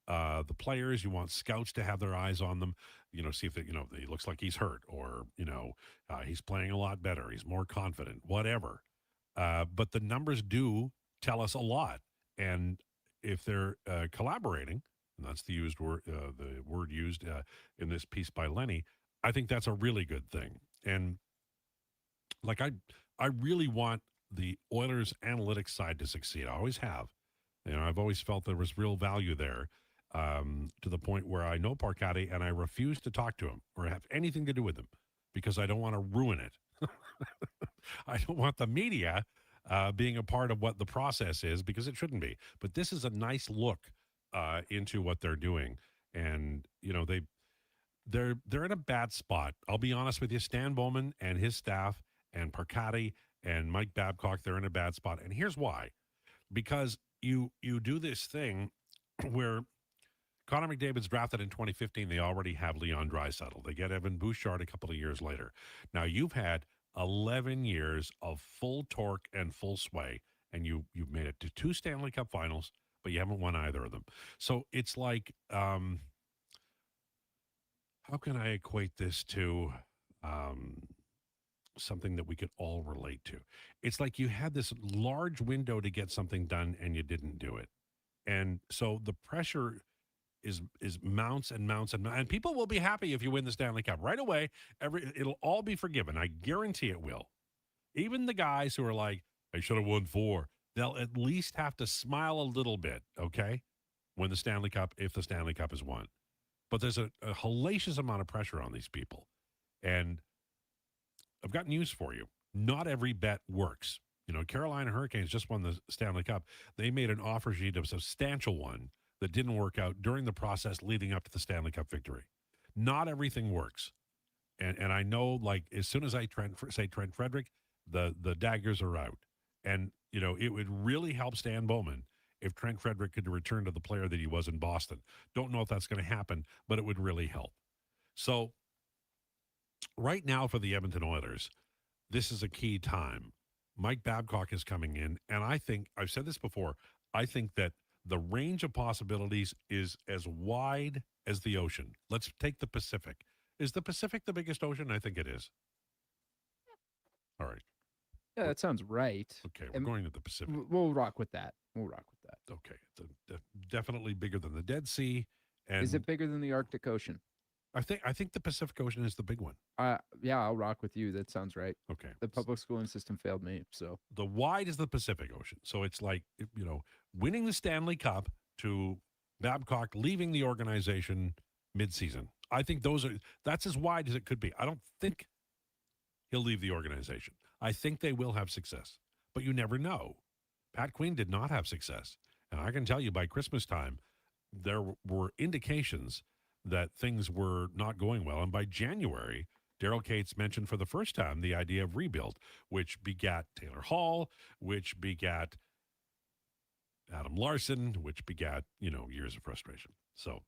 the players. You want scouts to have their eyes on them, see if he looks like he's hurt, or, he's playing a lot better. He's more confident, whatever. But the numbers do tell us a lot. And if they're collaborating, and that's the word used in this piece by Lenny, I think that's a really good thing. And like, I really want the Oilers analytics side to succeed. I always have. I've always felt there was real value there, to the point where I know Parkati and I refuse to talk to him or have anything to do with him because I don't want to ruin it. I don't want the media being a part of what the process is, because it shouldn't be. But this is a nice look into what they're doing, and they're in a bad spot. I'll be honest with you. Stan Bowman and his staff and Parkati and Mike Babcock, they're in a bad spot, and here's why: because you do this thing where Connor McDavid's drafted in 2015. They already have Leon Draisaitl. They get Evan Bouchard a couple of years later. Now you've had 11 years of full torque and full sway, and you've made it to 2 Stanley Cup finals, but you haven't won either of them. So it's like, how can I equate this to something that we could all relate to? It's like you had this large window to get something done and you didn't do it. And so the pressure is mounts and mounts and mounts. And people will be happy if you win the Stanley Cup right away. It'll all be forgiven. I guarantee it will. Even the guys who are like, I should have won 4, they'll at least have to smile a little bit, okay, when the Stanley Cup, if the Stanley Cup is won. But there's a hellacious amount of pressure on these people. And I've got news for you. Not every bet works. Carolina Hurricanes just won the Stanley Cup. They made an offer sheet, a substantial one, that didn't work out during the process leading up to the Stanley Cup victory. Not everything works. And I know, like, as soon as I say Trent Frederick, the daggers are out. And, it would really help Stan Bowman if Trent Frederick could return to the player that he was in Boston. Don't know if that's going to happen, but it would really help. So right now for the Edmonton Oilers, this is a key time. Mike Babcock is coming in, and I think, I've said this before, I think that the range of possibilities is as wide as the ocean. Let's take the Pacific. Is the Pacific the biggest ocean? I think it is. All right. Yeah, that sounds right. Okay, we're going to the Pacific. We'll rock with that. Okay, it's definitely bigger than the Dead Sea. And Is it bigger than the Arctic Ocean? I think the Pacific Ocean is the big one. Yeah, I'll rock with you. That sounds right. Okay. The public schooling system failed me, so. The wide is the Pacific Ocean. So it's like, winning the Stanley Cup to Babcock leaving the organization midseason. I think that's as wide as it could be. I don't think he'll leave the organization. I think they will have success, but you never know. Pat Queen did not have success. And I can tell you by Christmas time, there were indications that things were not going well. And by January, Daryl Cates mentioned for the first time the idea of rebuild, which begat Taylor Hall, which begat Adam Larson, which begat, years of frustration. So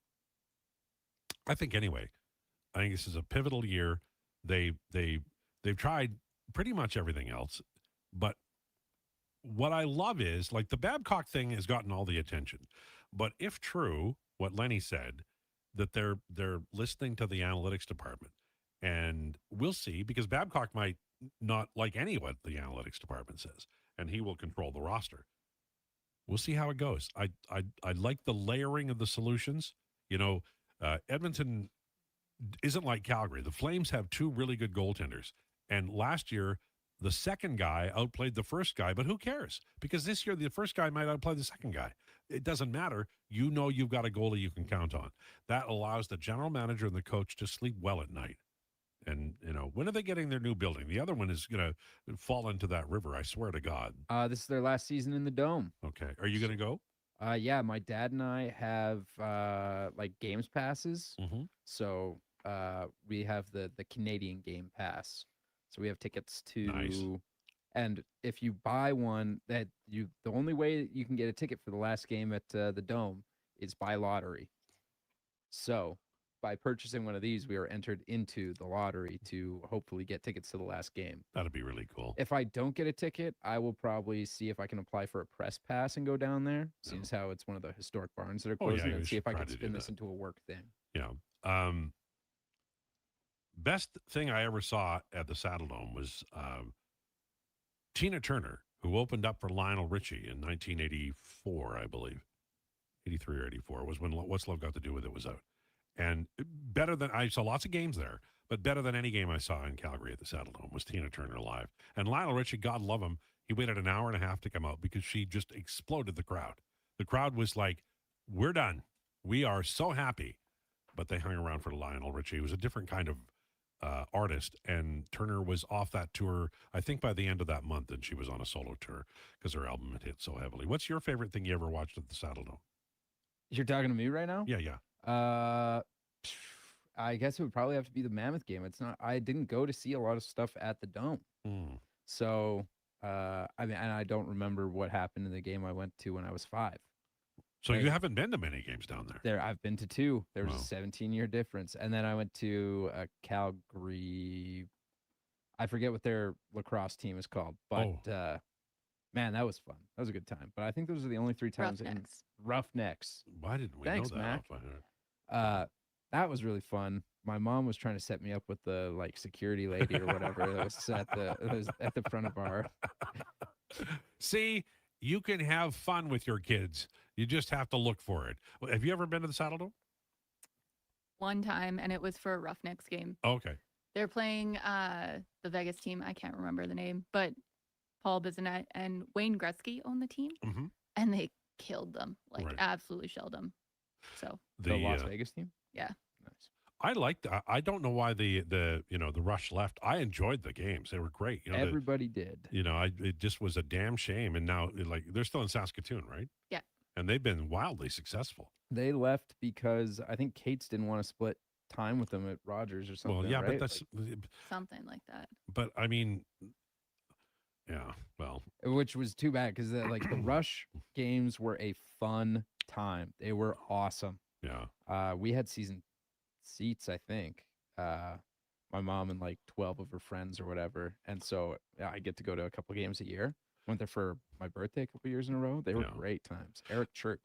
I think this is a pivotal year. They've tried pretty much everything else, but what I love is, like, the Babcock thing has gotten all the attention. But if true, what Lenny said, that they're listening to the analytics department, and we'll see, because Babcock might not like any what the analytics department says, and he will control the roster. We'll see how it goes. I like the layering of the solutions. Edmonton isn't like Calgary. The Flames have two really good goaltenders, and last year the second guy outplayed the first guy, but who cares? Because this year the first guy might outplay the second guy. It doesn't matter. You've got a goalie you can count on. That allows the general manager and the coach to sleep well at night. And, when are they getting their new building? The other one is going to fall into that river, I swear to God. This is their last season in the Dome. Okay. Are you going to go? Yeah, my dad and I have games passes. Mm-hmm. So we have the Canadian Game Pass. So we have tickets to, nice. And if you buy one, the only way you can get a ticket for the last game at the Dome is by lottery. So by purchasing one of these, we are entered into the lottery to hopefully get tickets to the last game. That'd be really cool. If I don't get a ticket, I will probably see if I can apply for a press pass and go down there. Seeing as how it's one of the historic barns that are closing, and see if I can spin this into a work thing. Yeah. Best thing I ever saw at the Saddledome was Tina Turner, who opened up for Lionel Richie in 1984, I believe. 83 or 84 was when What's Love Got to Do With It was out. And I saw lots of games there, but better than any game I saw in Calgary at the Saddledome was Tina Turner live. And Lionel Richie, God love him, he waited an hour and a half to come out because she just exploded the crowd. The crowd was like, we're done. We are so happy. But they hung around for Lionel Richie. It was a different kind of artist, and Turner was off that tour, I think, by the end of that month, and she was on a solo tour because her album had hit so heavily. What's your favorite thing you ever watched at the Saddledome? You're talking to me right now? Yeah. I guess it would probably have to be the Mammoth game. I didn't go to see a lot of stuff at the Dome. So, and I don't remember what happened in the game I went to when I was 5. So you haven't been to many games down there? I've been to 2. There was a 17-year difference. And then I went to Calgary. I forget what their lacrosse team is called. But, man, that was fun. That was a good time. But I think those are the only 3 times in Roughnecks. Why didn't we Thanks, know that? Mac. That was really fun. My mom was trying to set me up with the security lady or whatever that was at the front of our. See, you can have fun with your kids. You just have to look for it. Have you ever been to the Saddledome? One time, and it was for a Roughnecks game. Okay. They're playing the Vegas team. I can't remember the name, but Paul Bissonnette and Wayne Gretzky own the team, and they killed them, absolutely shelled them. So the Las Vegas team? Yeah. I liked. I don't know why the Rush left. I enjoyed the games; they were great. Everybody did. It just was a damn shame. And now, they're still in Saskatoon, right? Yeah. And they've been wildly successful. They left because I think Cates didn't want to split time with them at Rogers or something. Well, yeah, right? but that's something like that. But I mean, Yeah, well, which was too bad because the Rush games were a fun time. They were awesome. Yeah. We had season seats, I think. My mom and like 12 of her friends or whatever, and so I get to go to a couple games a year. Went there for my birthday a couple years in a row. They were great times. Eric Church.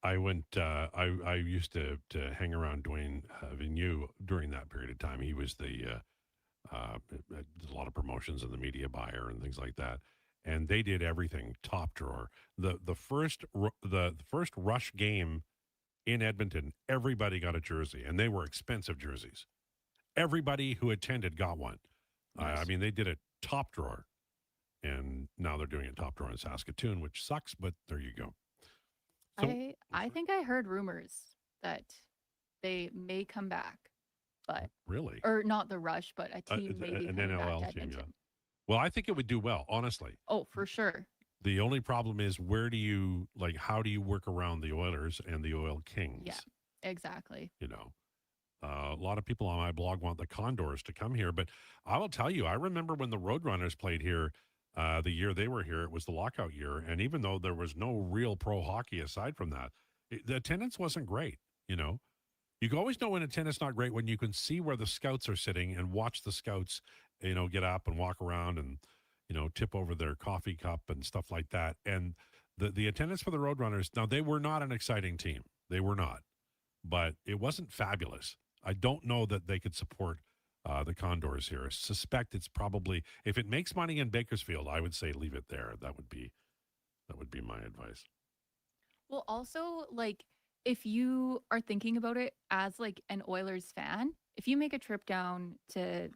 I went. I used to hang around Dwayne Vigneault during that period of time. He was the did a lot of promotions and the media buyer and things like that. And they did everything top drawer. The first Rush game in Edmonton, everybody got a jersey, and they were expensive jerseys. Everybody who attended got one. I mean, they did it top drawer, and now they're doing it top drawer in Saskatoon, which sucks, but there you go. So, I think I heard rumors that they may come back, but really, or not the Rush, but a team maybe an coming back NLL to team. Edmonton. Yeah. Well, I think it would do well, honestly. Oh, for sure. The only problem is how do you work around the Oilers and the Oil Kings? Yeah, exactly. You know, a lot of people on my blog want the Condors to come here, but I will tell you, I remember when the Roadrunners played here the year they were here. It was the lockout year, and even though there was no real pro hockey aside from that, the attendance wasn't great. You know, you can always know when attendance not great when you can see where the scouts are sitting and watch the scouts, get up and walk around and tip over their coffee cup and stuff like that. And the attendance for the Roadrunners, now they were not an exciting team. They were not, but it wasn't fabulous. I don't know that they could support the Condors here. I suspect it's probably, if it makes money in Bakersfield, I would say leave it there. That would be my advice. Well, also, like, if you are thinking about it as like an Oilers fan, if you make a trip down to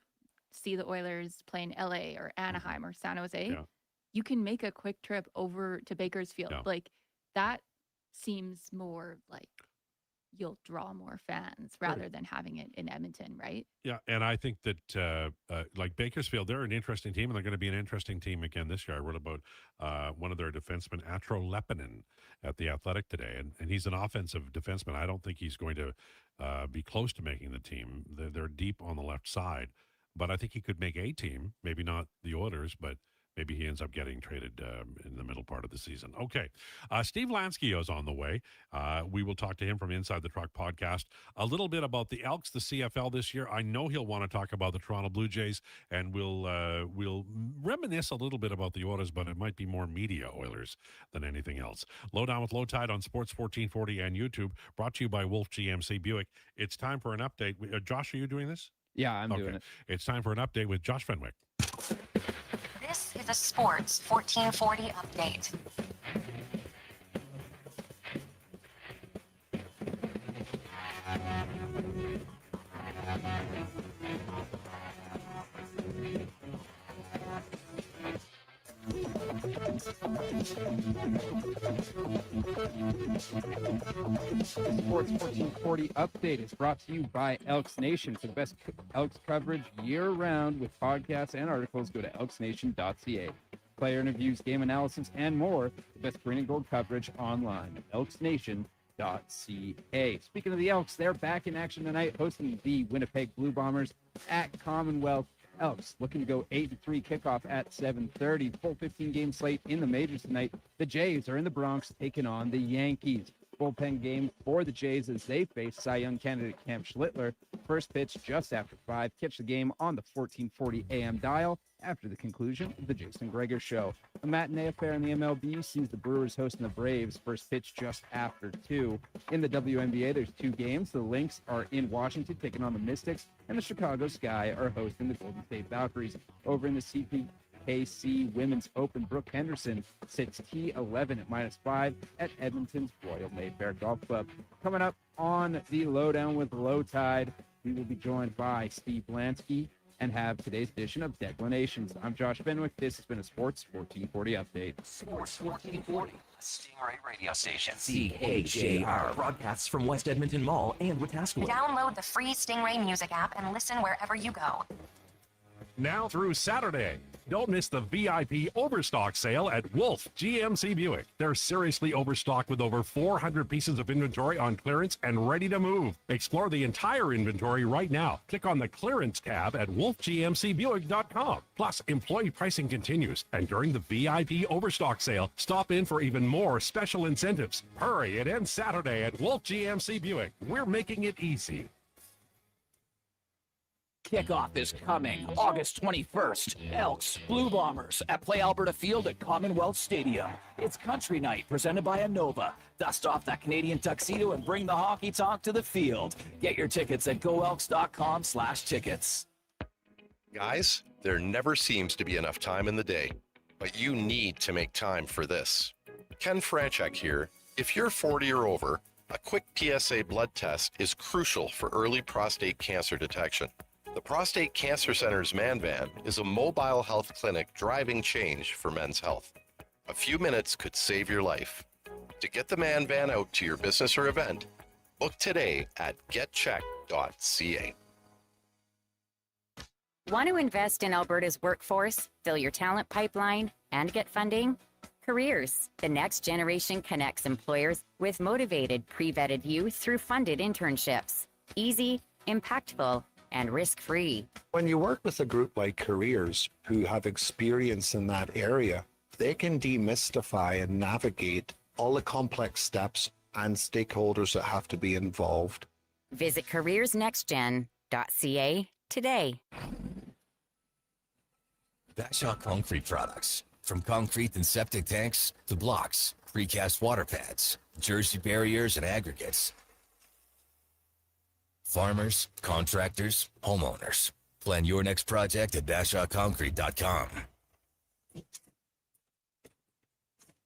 see the Oilers play in LA or Anaheim or San Jose, you can make a quick trip over to Bakersfield. Yeah. Like, that seems more like you'll draw more fans rather than having it in Edmonton, right? Yeah, and I think that like Bakersfield, they're an interesting team, and they're going to be an interesting team again this year. I wrote about one of their defensemen, Atro Lepinen, at The Athletic today, and he's an offensive defenseman. I don't think he's going to be close to making the team. They're deep on the left side, but I think he could make a team, maybe not the Oilers, but maybe he ends up getting traded in the middle part of the season. Okay. Steve Lansky is on the way. We will talk to him from Inside the Truck podcast. A little bit about the Elks, the CFL this year. I know he'll want to talk about the Toronto Blue Jays, and we'll reminisce a little bit about the Oilers, but it might be more media Oilers than anything else. Lowdown with Lowtide on Sports 1440 and YouTube, brought to you by Wolf GMC Buick. It's time for an update. Josh, are you doing this? Yeah, I'm doing it. It's time for an update with Josh Fenwick. This is a Sports 1440 update. Sports 1440 update is brought to you by Elks Nation. For the best Elks coverage year-round with podcasts and articles, go to elksnation.ca. Player interviews, game analysis, and more. The best green and gold coverage online at elksnation.ca. Speaking of the Elks, they're back in action tonight, hosting the Winnipeg Blue Bombers at Commonwealth. Elks looking to go 8-3, kickoff at 7:30. Full 15-game slate in the majors tonight. The Jays are in the Bronx taking on the Yankees. Bullpen game for the Jays as they face Cy Young candidate Cam Schlittler. First pitch just after 5. Catch the game on the 1440 AM dial after the conclusion of the Jason Gregor Show. A matinee affair in the MLB sees the Brewers hosting the Braves. First pitch just after 2. In the WNBA, there's 2 games. The Lynx are in Washington taking on the Mystics, and the Chicago Sky are hosting the Golden State Valkyries. Over in the CPKC Women's Open, Brooke Henderson sits T11 at -5 at Edmonton's Royal Mayfair Golf Club. Coming up on the Lowdown with Lowtide, we will be joined by Steve Lansky and have today's edition of Declinations. I'm Josh Fenwick. This has been a Sports 1440 update. Sports 1440, Stingray radio station. CHJR broadcasts from West Edmonton Mall and Wetaskiwin. Download the free Stingray music app and listen wherever you go. now through Saturday. Don't miss the VIP overstock sale at Wolf GMC Buick. They're seriously overstocked with over 400 pieces of inventory on clearance and ready to move. Explore the entire inventory right now. Click on the clearance tab at wolfgmcbuick.com. Plus, employee pricing continues. And during the VIP overstock sale, stop in for even more special incentives. Hurry, it ends Saturday at Wolf GMC Buick. We're making it easy. Kickoff is coming August 21st. Elks, Blue Bombers at Play Alberta Field at Commonwealth Stadium. It's Country Night presented by Innova. Dust off that Canadian tuxedo and bring the hockey talk to the field. Get your tickets at goelks.com/tickets. Guys, there never seems to be enough time in the day, but you need to make time for this. Ken Franchek here. If you're 40 or over, a quick PSA blood test is crucial for early prostate cancer detection. The Prostate Cancer Center's Man Van is a mobile health clinic driving change for men's health. A few minutes could save your life. To get the Man Van out to your business or event, book today at getcheck.ca. Want to invest in Alberta's workforce, fill your talent pipeline, and get funding? Careers, the next generation connects employers with motivated, pre-vetted youth through funded internships. Easy, impactful, and risk-free. When you work with a group like Careers who have experience in that area, they can demystify and navigate all the complex steps and stakeholders that have to be involved. Visit careersnextgen.ca today. Backshaw Concrete Products. From concrete and septic tanks to blocks, precast water pads, jersey barriers and aggregates. Farmers, contractors, homeowners. Plan your next project at BashawConcrete.com.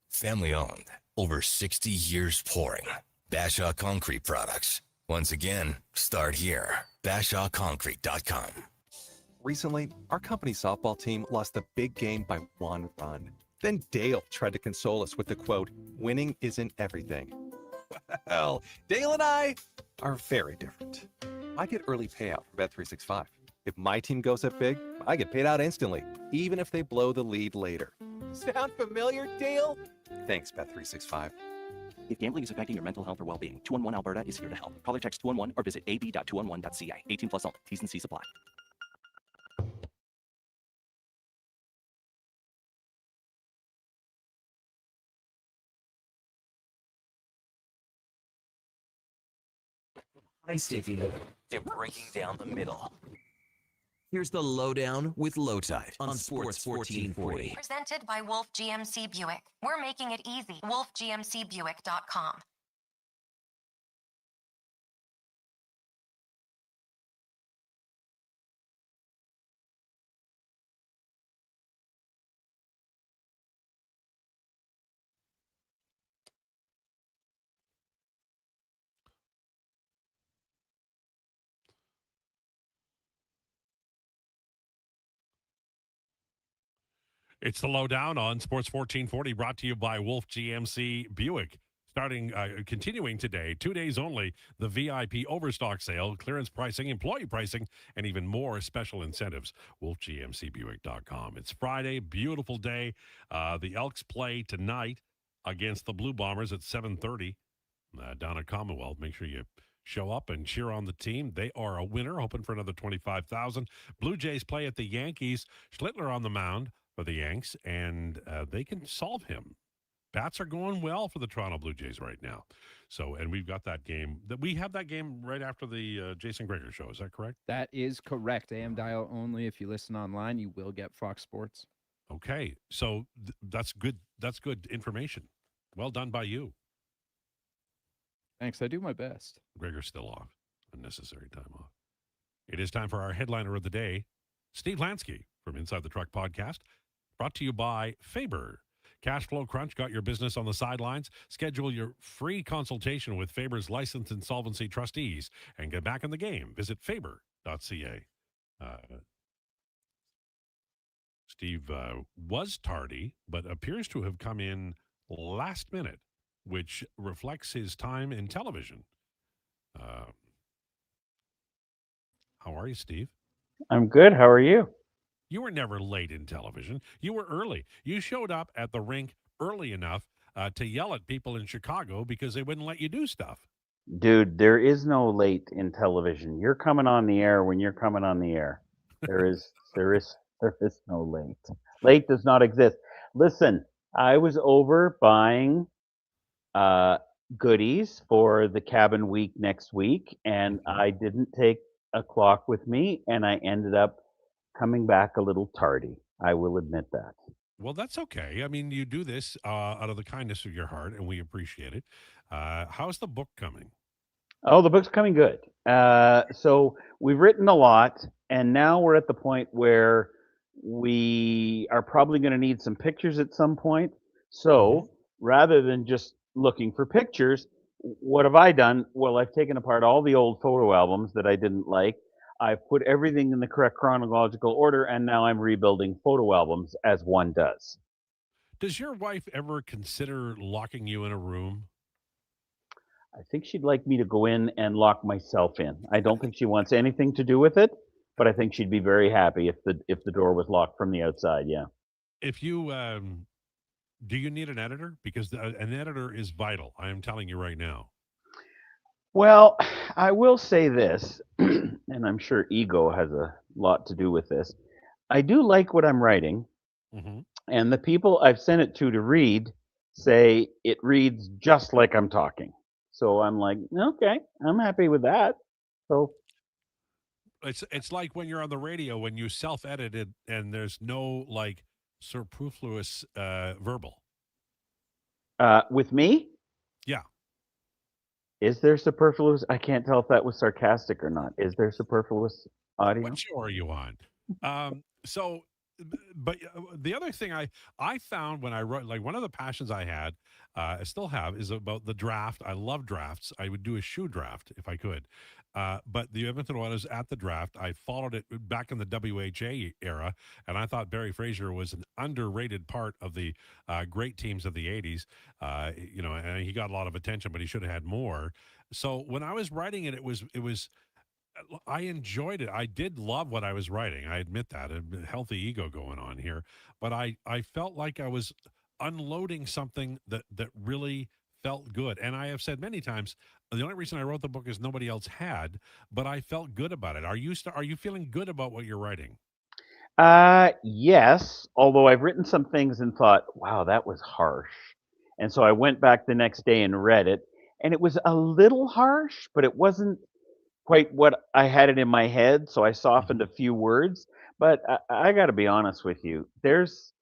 Family owned. Over 60 years pouring. Bashaw Concrete Products. Once again, start here. BashawConcrete.com. Recently, our company softball team lost the big game by 1 run. Then Dale tried to console us with the quote, "Winning isn't everything." Well, Dale and I are very different. I get early payout from Bet365. If my team goes up big, I get paid out instantly, even if they blow the lead later. Sound familiar, Dale? Thanks, Bet365. If gambling is affecting your mental health or well-being, 211 Alberta is here to help. Call or text 211 or visit ab.211.ca. 18 plus only. T's and C's apply. Hi, Sticky. They're breaking down the middle. Here's the Lowdown with Lowtide on Sports 1440. Presented by Wolf GMC Buick. We're making it easy. wolfgmcbuick.com. It's the Lowdown on Sports 1440, brought to you by Wolf GMC Buick. Continuing today, 2 days only, the VIP overstock sale, clearance pricing, employee pricing, and even more special incentives. WolfGMCBuick.com. It's Friday, beautiful day. The Elks play tonight against the Blue Bombers at 7:30 down at Commonwealth. Make sure you show up and cheer on the team. They are a winner, hoping for another $25,000. Blue Jays play at the Yankees. Schlittler on the mound for the Yanks, and they can solve him. Bats are going well for the Toronto Blue Jays right now. So, and we've got that game. We have that game right after the Jason Krueger show. Is that correct? That is correct. AM dial only. If you listen online, you will get Fox Sports. Okay, so that's good. That's good information. Well done by you. Thanks. I do my best. Gregor's still off. Unnecessary time off. It is time for our headliner of the day, Steve Lansky from Inside the Truck podcast, brought to you by Faber. Cash Flow Crunch got your business on the sidelines. Schedule your free consultation with Faber's licensed insolvency trustees and get back in the game. Visit faber.ca. Steve was tardy, but appears to have come in last minute, which reflects his time in television. How are you, Steve? I'm good. How are you? You were never late in television. You were early. You showed up at the rink early enough to yell at people in Chicago because they wouldn't let you do stuff. Dude, there is no late in television. You're coming on the air when you're coming on the air. There is no late. Late does not exist. Listen, I was over buying uh, goodies for the cabin week next week, and I didn't take a clock with me, and I ended up coming back a little tardy. I will admit that. Well, that's okay. I mean, you do this out of the kindness of your heart, and we appreciate it. How's the book coming? Oh, the book's coming good. So we've written a lot, and now we're at the point where we are probably going to need some pictures at some point. So rather than just looking for pictures, what have I done? Well, I've taken apart all the old photo albums that I didn't like. I've put everything in the correct chronological order, and now I'm rebuilding photo albums as one does. Does your wife ever consider locking you in a room? I think she'd like me to go in and lock myself in. I don't think she wants anything to do with it, but I think she'd be very happy if the door was locked from the outside. Yeah. If you do you need an editor? Because an editor is vital. I am telling you right now. Well, I will say this, and I'm sure ego has a lot to do with this. I do like what I'm writing, and the people I've sent it to read say it reads just like I'm talking. So I'm like, okay, I'm happy with that. So It's like when you're on the radio when you self-edited and there's no like superfluous verbal. with me, Yeah. is there superfluous? I can't tell if that was sarcastic or not. Is there superfluous audio? What show are you on? So, but the other thing I found when I wrote, like one of the passions I had, I still have, is about the draft. I love drafts. I would do a shoe draft if I could. But the Edmonton Oilers at the draft, I followed it back in the WHA era, and I thought Barry Fraser was an underrated part of the great teams of the 80s. And he got a lot of attention, but he should have had more. So when I was writing it, it was I enjoyed it. I did love what I was writing. I admit that. A healthy ego going on here. But I felt like I was unloading something that really felt good. And I have said many times, the only reason I wrote the book is nobody else had, but I felt good about it. Are you feeling good about what you're writing? Yes, although I've written some things and thought, wow, that was harsh. And so I went back the next day and read it, and it was a little harsh, but it wasn't quite what I had it in my head, so I softened a few words. But I got to be honest with you. There's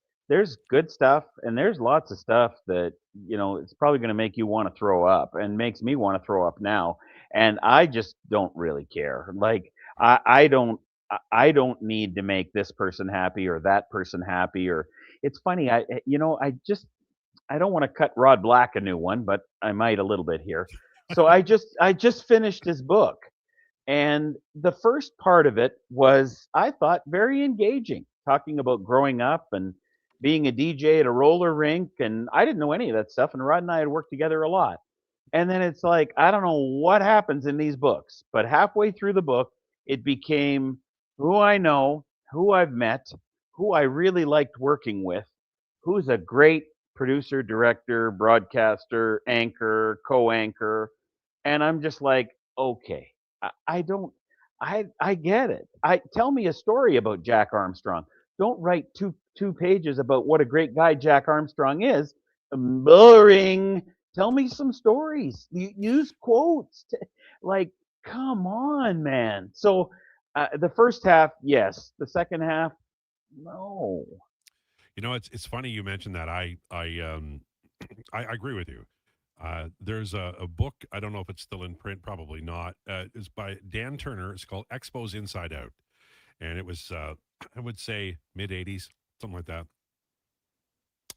good stuff, and there's lots of stuff that it's probably going to make you want to throw up, and makes me want to throw up now. And I just don't really care. Like I don't need to make this person happy or that person happy. Or it's funny. I don't want to cut Rod Black a new one, but I might a little bit here. So I just finished his book. And the first part of it was, I thought, very engaging, talking about growing up and being a DJ at a roller rink. And I didn't know any of that stuff. And Rod and I had worked together a lot. And then it's like, I don't know what happens in these books, but halfway through the book, it became who I know, who I've met, who I really liked working with, who's a great producer, director, broadcaster, anchor, co anchor. And I'm just like, okay, I don't, I get it. Tell me a story about Jack Armstrong. Don't write two pages about what a great guy Jack Armstrong is. Boring. Tell me some stories. Use quotes. Like, come on, man. So the first half, yes. The second half, no. It's funny you mentioned that. I agree with you. There's a book. I don't know if it's still in print. Probably not. It's by Dan Turner. It's called Expos Inside Out, and it was I would say mid '80s, something like that.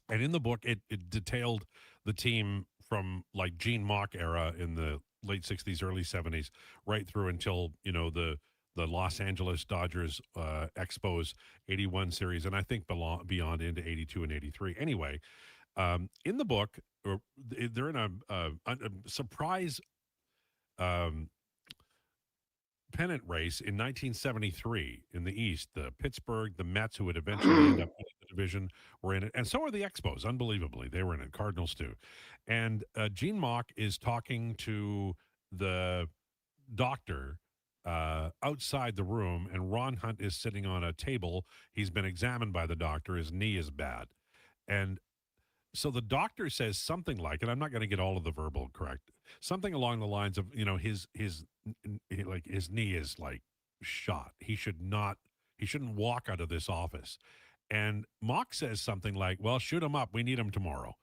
And in the book, it detailed the team from like Gene Mock era in the late '60s, early '70s, right through until the Los Angeles Dodgers Expos '81 series, and I think beyond into '82 and '83. Anyway, in the book, they're in a surprise pennant race in 1973 in the East. The Pittsburgh, the Mets, who would eventually end up in the division, were in it, and so were the Expos. Unbelievably, they were in it. Cardinals too. And Gene Mauch is talking to the doctor outside the room, and Ron Hunt is sitting on a table. He's been examined by the doctor. His knee is bad, and so the doctor says something like, and I'm not going to get all of the verbal correct, something along the lines of, his like his knee is like shot. He shouldn't walk out of this office. And Mock says something like, well, shoot him up. We need him tomorrow.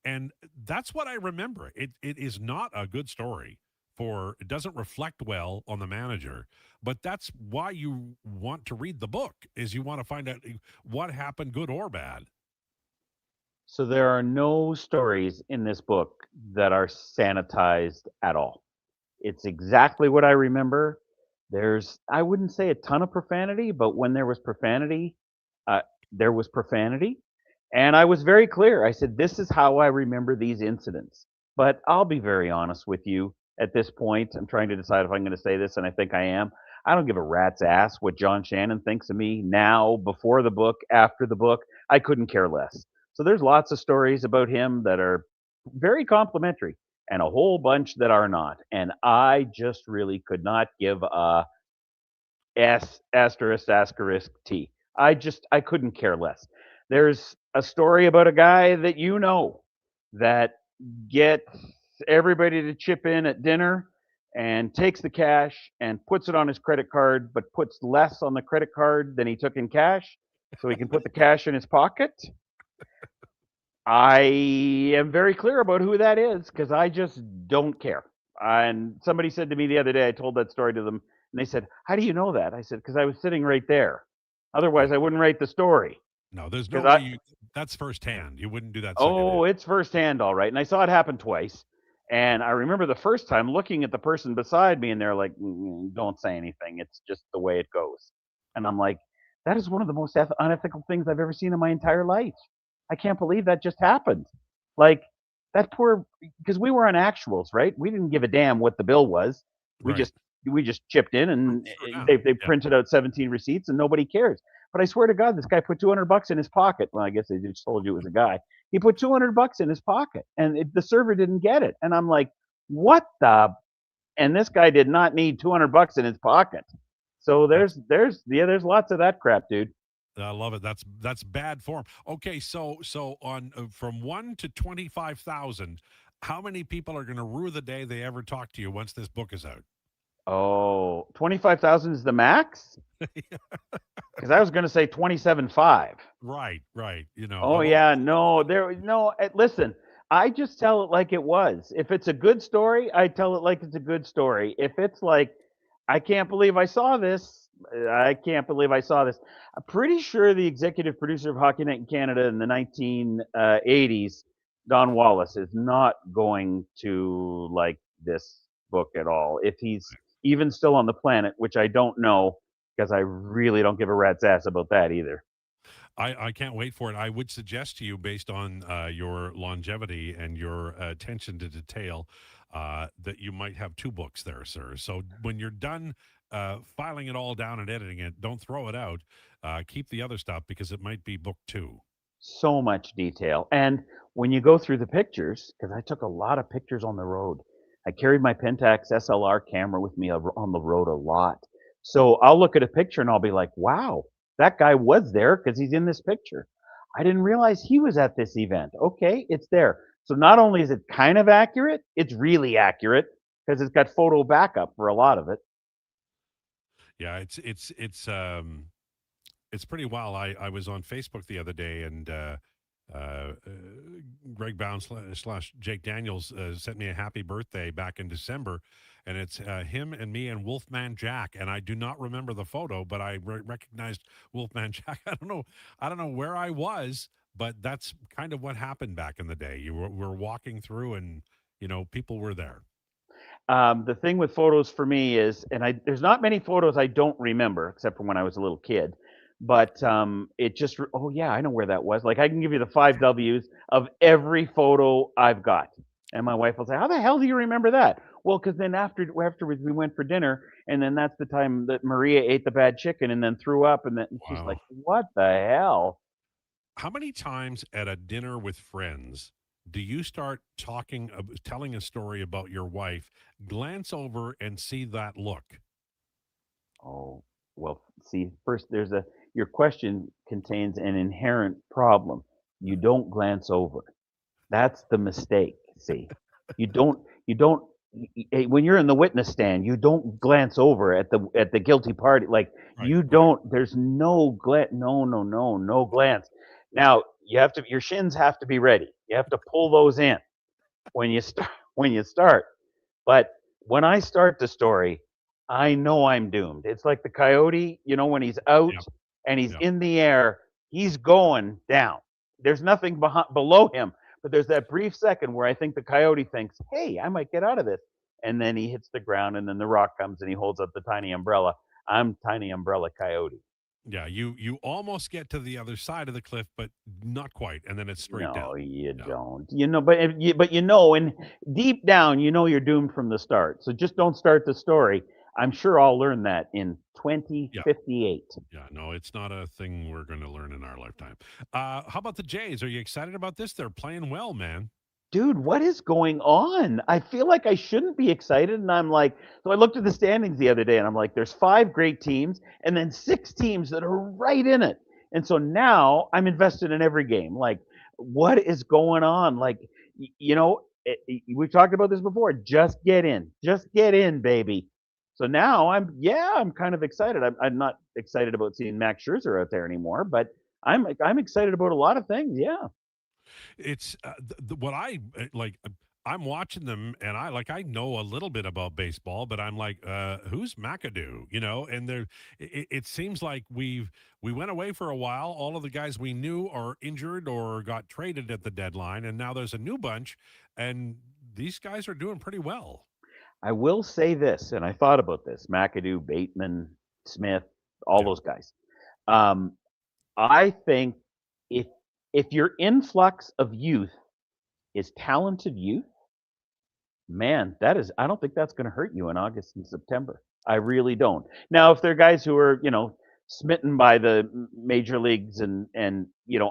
And that's what I remember. It is not a good story. It doesn't reflect well on the manager, but that's why you want to read the book, is you want to find out what happened, good or bad. So there are no stories in this book that are sanitized at all. It's exactly what I remember. I wouldn't say a ton of profanity, but when there was profanity, there was profanity. And I was very clear. I said, this is how I remember these incidents. But I'll be very honest with you at this point. I'm trying to decide if I'm going to say this, and I think I am. I don't give a rat's ass what John Shannon thinks of me now, before the book, after the book. I couldn't care less. So there's lots of stories about him that are very complimentary and a whole bunch that are not. And I just really could not give a asterisk T. I couldn't care less. There's a story about a guy that that gets everybody to chip in at dinner and takes the cash and puts it on his credit card, but puts less on the credit card than he took in cash so he can put the cash in his pocket. I am very clear about who that is because I just don't care. And somebody said to me the other day, I told that story to them, and they said, how do you know that? I said, because I was sitting right there. Otherwise, I wouldn't write the story. No, there's no way that's firsthand. You wouldn't do that. Oh, it's firsthand, all right. And I saw it happen twice. And I remember the first time looking at the person beside me, and they're like, don't say anything. It's just the way it goes. And I'm like, that is one of the most unethical things I've ever seen in my entire life. I can't believe that just happened. Like, that poor, because we were on actuals, right? We didn't give a damn what the bill was. We just chipped in, and they printed out 17 receipts, and nobody cares. But I swear to God, this guy put $200 in his pocket. Well, I guess they just told you it was a guy. He put $200 in his pocket, and the server didn't get it. And I'm like, what the? And this guy did not need $200 in his pocket. So there's lots of that crap, dude. I love it. That's bad form. Okay, so on from 1 to 25,000, how many people are going to rue the day they ever talk to you once this book is out? Oh, 25,000 is the max? Because I was going to say 27.5. Right. Oh yeah, no. Listen, I just tell it like it was. If it's a good story, I tell it like it's a good story. If it's like, I can't believe I saw this. I can't believe I saw this. I'm pretty sure the executive producer of Hockey Night in Canada in the 1980s, Don Wallace, is not going to like this book at all. If he's even still on the planet, which I don't know, because I really don't give a rat's ass about that either. I can't wait for it. I would suggest to you, based on your longevity and your attention to detail, that you might have 2 books there, sir. So when you're done filing it all down and editing it, don't throw it out. Keep the other stuff because it might be book 2. So much detail. And when you go through the pictures, because I took a lot of pictures on the road. I carried my Pentax SLR camera with me on the road a lot. So I'll look at a picture and I'll be like, wow, that guy was there because he's in this picture. I didn't realize he was at this event. Okay, it's there. So not only is it kind of accurate, it's really accurate because it's got photo backup for a lot of it. Yeah, it's pretty wild. I was on Facebook the other day, and Greg Bound / Jake Daniels sent me a happy birthday back in December, and it's him and me and Wolfman Jack. And I do not remember the photo, but I recognized Wolfman Jack. I don't know where I was, but that's kind of what happened back in the day. You were walking through, and people were there. The thing with photos for me is, and there's not many photos I don't remember, except for when I was a little kid. But it just, oh yeah, I know where that was. Like, I can give you the 5 W's of every photo I've got. And my wife will say, how the hell do you remember that? Well, because then afterwards we went for dinner, and then that's the time that Maria ate the bad chicken and then threw up, and then she's Wow. like, "What the hell?" How many times at a dinner with friends do you start telling a story about your wife, glance over and see that look? Oh, well, see, first your question contains an inherent problem. You don't glance over. That's the mistake. See, you don't, when you're in the witness stand, you don't glance over at the guilty party. Like Right, you don't. There's no glance. No, no, no, no glance. Now your shins have to be ready. You have to pull those in when you start. When you start. But when I start the story, I know I'm doomed. It's like the coyote, when he's out Yep, and he's yep. in the air, he's going down. There's nothing below him, but there's that brief second where I think the coyote thinks, "Hey, I might get out of this." And then he hits the ground and then the rock comes and he holds up the tiny umbrella. I'm tiny umbrella coyote. Yeah, you almost get to the other side of the cliff, but not quite, and then it's straight down. No, you No. don't. And deep down, you're doomed from the start. So just don't start the story. I'm sure I'll learn that in Yeah. 2058. Yeah, no, it's not a thing we're going to learn in our lifetime. How about the Jays? Are you excited about this? They're playing well, man. Dude, what is going on? I feel like I shouldn't be excited, and I'm like, so I looked at the standings the other day, and I'm like, there's 5 great teams, and then 6 teams that are right in it. And so now I'm invested in every game. Like, what is going on? Like, we've talked about this before. Just get in, baby. So now I'm kind of excited. I'm not excited about seeing Max Scherzer out there anymore, but I'm excited about a lot of things. Yeah. It's what I like. I'm watching them, and I know a little bit about baseball, but I'm like, who's McAdoo? And it seems like we went away for a while. All of the guys we knew are injured or got traded at the deadline, and now there's a new bunch, and these guys are doing pretty well. I will say this, and I thought about this: McAdoo, Bateman, Smith, all those guys. Um, I think if your influx of youth is talented youth, man, I don't think that's going to hurt you in August and September. I really don't. Now, if they're guys who are, smitten by the major leagues and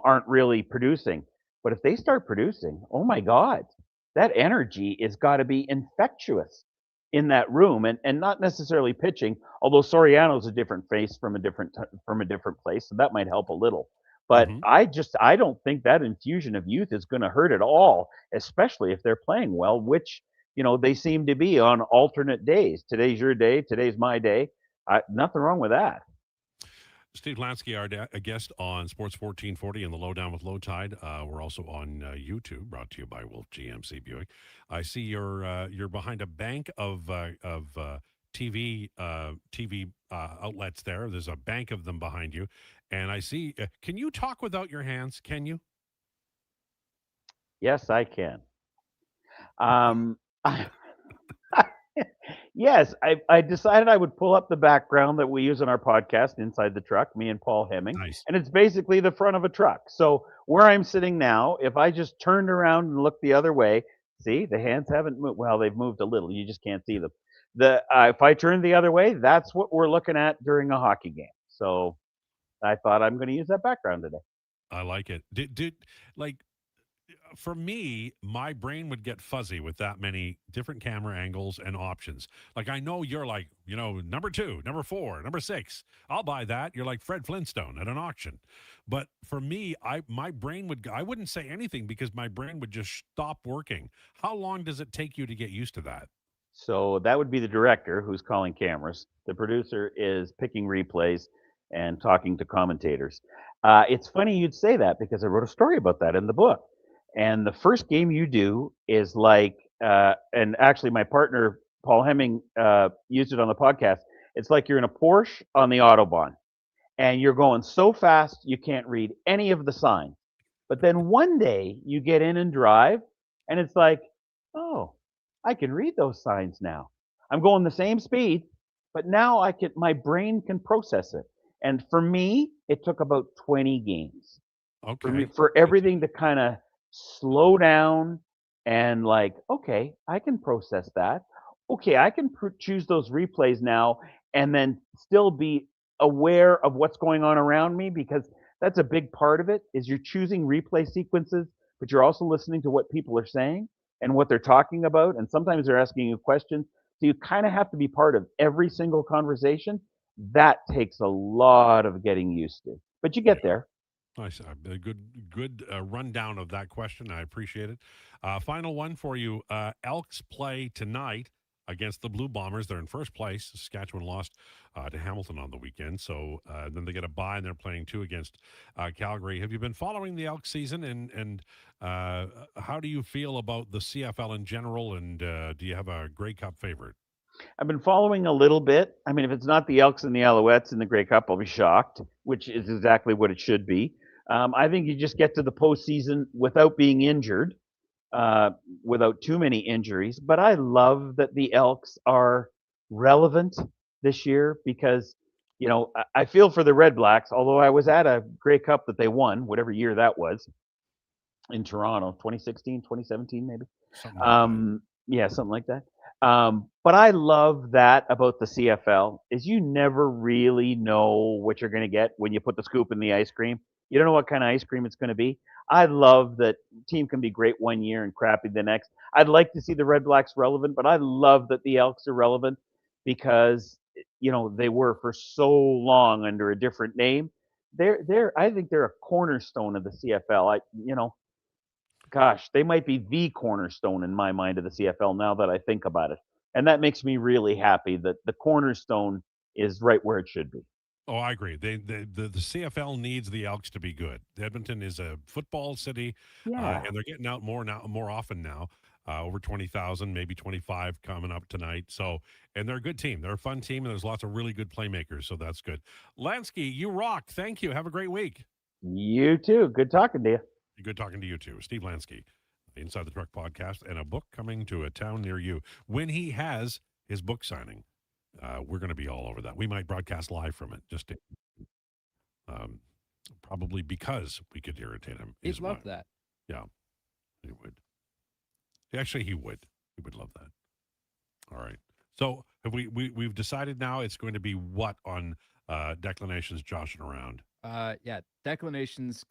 aren't really producing, but if they start producing, oh my God, that energy is got to be infectious in that room, and not necessarily pitching. Although Soriano's a different face from a different place, so that might help a little. But Mhm. I don't think that infusion of youth is going to hurt at all, especially if they're playing well, which they seem to be on alternate days. Today's your day. Today's my day. Nothing wrong with that. Steve Lansky, a guest on Sports 1440 and the Lowdown with Lowtide. We're also on YouTube, brought to you by Wolf GMC Buick. I see you're behind a bank of TV outlets there. There's a bank of them behind you, and I see. Can you talk without your hands? Can you? Yes, I can. Yes, I decided I would pull up the background that we use in our podcast inside the truck, me and Paul Hemming. Nice. And it's basically the front of a truck. So where I'm sitting now, if I just turned around and looked the other way, see, the hands haven't moved. Well, they've moved a little. You just can't see them. If I turn the other way, that's what we're looking at during a hockey game. So I thought I'm going to use that background today. I like it. For me, my brain would get fuzzy with that many different camera angles and options. Like, I know you're like, number 2, number 4, number 6. I'll buy that. You're like Fred Flintstone at an auction. But for me, my brain I wouldn't say anything because my brain would just stop working. How long does it take you to get used to that? So that would be the director who's calling cameras. The producer is picking replays and talking to commentators. It's funny you'd say that because I wrote a story about that in the book. And the first game you do is like, and actually my partner, Paul Hemming, used it on the podcast. It's like you're in a Porsche on the Autobahn and you're going so fast you can't read any of the signs. But then one day you get in and drive and it's like, oh, I can read those signs now. I'm going the same speed, but now my brain can process it. And for me, it took about 20 games. Okay. For everything to kind of slow down and like, okay, I can process that. okay, I can choose those replays now and then still be aware of what's going on around me, because that's a big part of it is you're choosing replay sequences, but you're also listening to what people are saying and what they're talking about. And sometimes they're asking you questions. So you kind of have to be part of every single conversation. That takes a lot of getting used to, but you get there. Nice. A good rundown of that question. I appreciate it. Final one for you. Elks play tonight against the Blue Bombers. They're in first place. Saskatchewan lost to Hamilton on the weekend. So then they get a bye, and they're playing 2 against Calgary. Have you been following the Elks season, and how do you feel about the CFL in general, and do you have a Grey Cup favorite? I've been following a little bit. I mean, if it's not the Elks and the Alouettes in the Grey Cup, I'll be shocked, which is exactly what it should be. I think you just get to the postseason without being injured, without too many injuries. But I love that the Elks are relevant this year because, I feel for the Red Blacks, although I was at a Grey Cup that they won, whatever year that was, in Toronto, 2016, 2017, maybe. Something like Yeah, something like that. But I love that about the CFL is you never really know what you're going to get when you put the scoop in the ice cream. You don't know what kind of ice cream it's going to be. I love that team can be great one year and crappy the next. I'd like to see the Red Blacks relevant, but I love that the Elks are relevant because they were for so long under a different name. I think they're a cornerstone of the CFL. Gosh, they might be the cornerstone in my mind of the CFL now that I think about it. And that makes me really happy that the cornerstone is right where it should be. Oh, I agree. The CFL needs the Elks to be good. Edmonton is a football city, Yeah. and they're getting out more often now. Over 20,000, maybe 25 coming up tonight. So, and they're a good team. They're a fun team, and there's lots of really good playmakers. So that's good. Lansky, you rock. Thank you. Have a great week. You too. Good talking to you. Good talking to you too. Steve Lansky, Inside the Truck podcast, and a book coming to a town near you when he has his book signing. We're going to be all over that. We might broadcast live from it, just to, probably because we could irritate him. He'd love that. Yeah, he would. Actually, he would. He would love that. All right. So have we've decided now it's going to be what on Declinations Joshing Around? Yeah, Declinations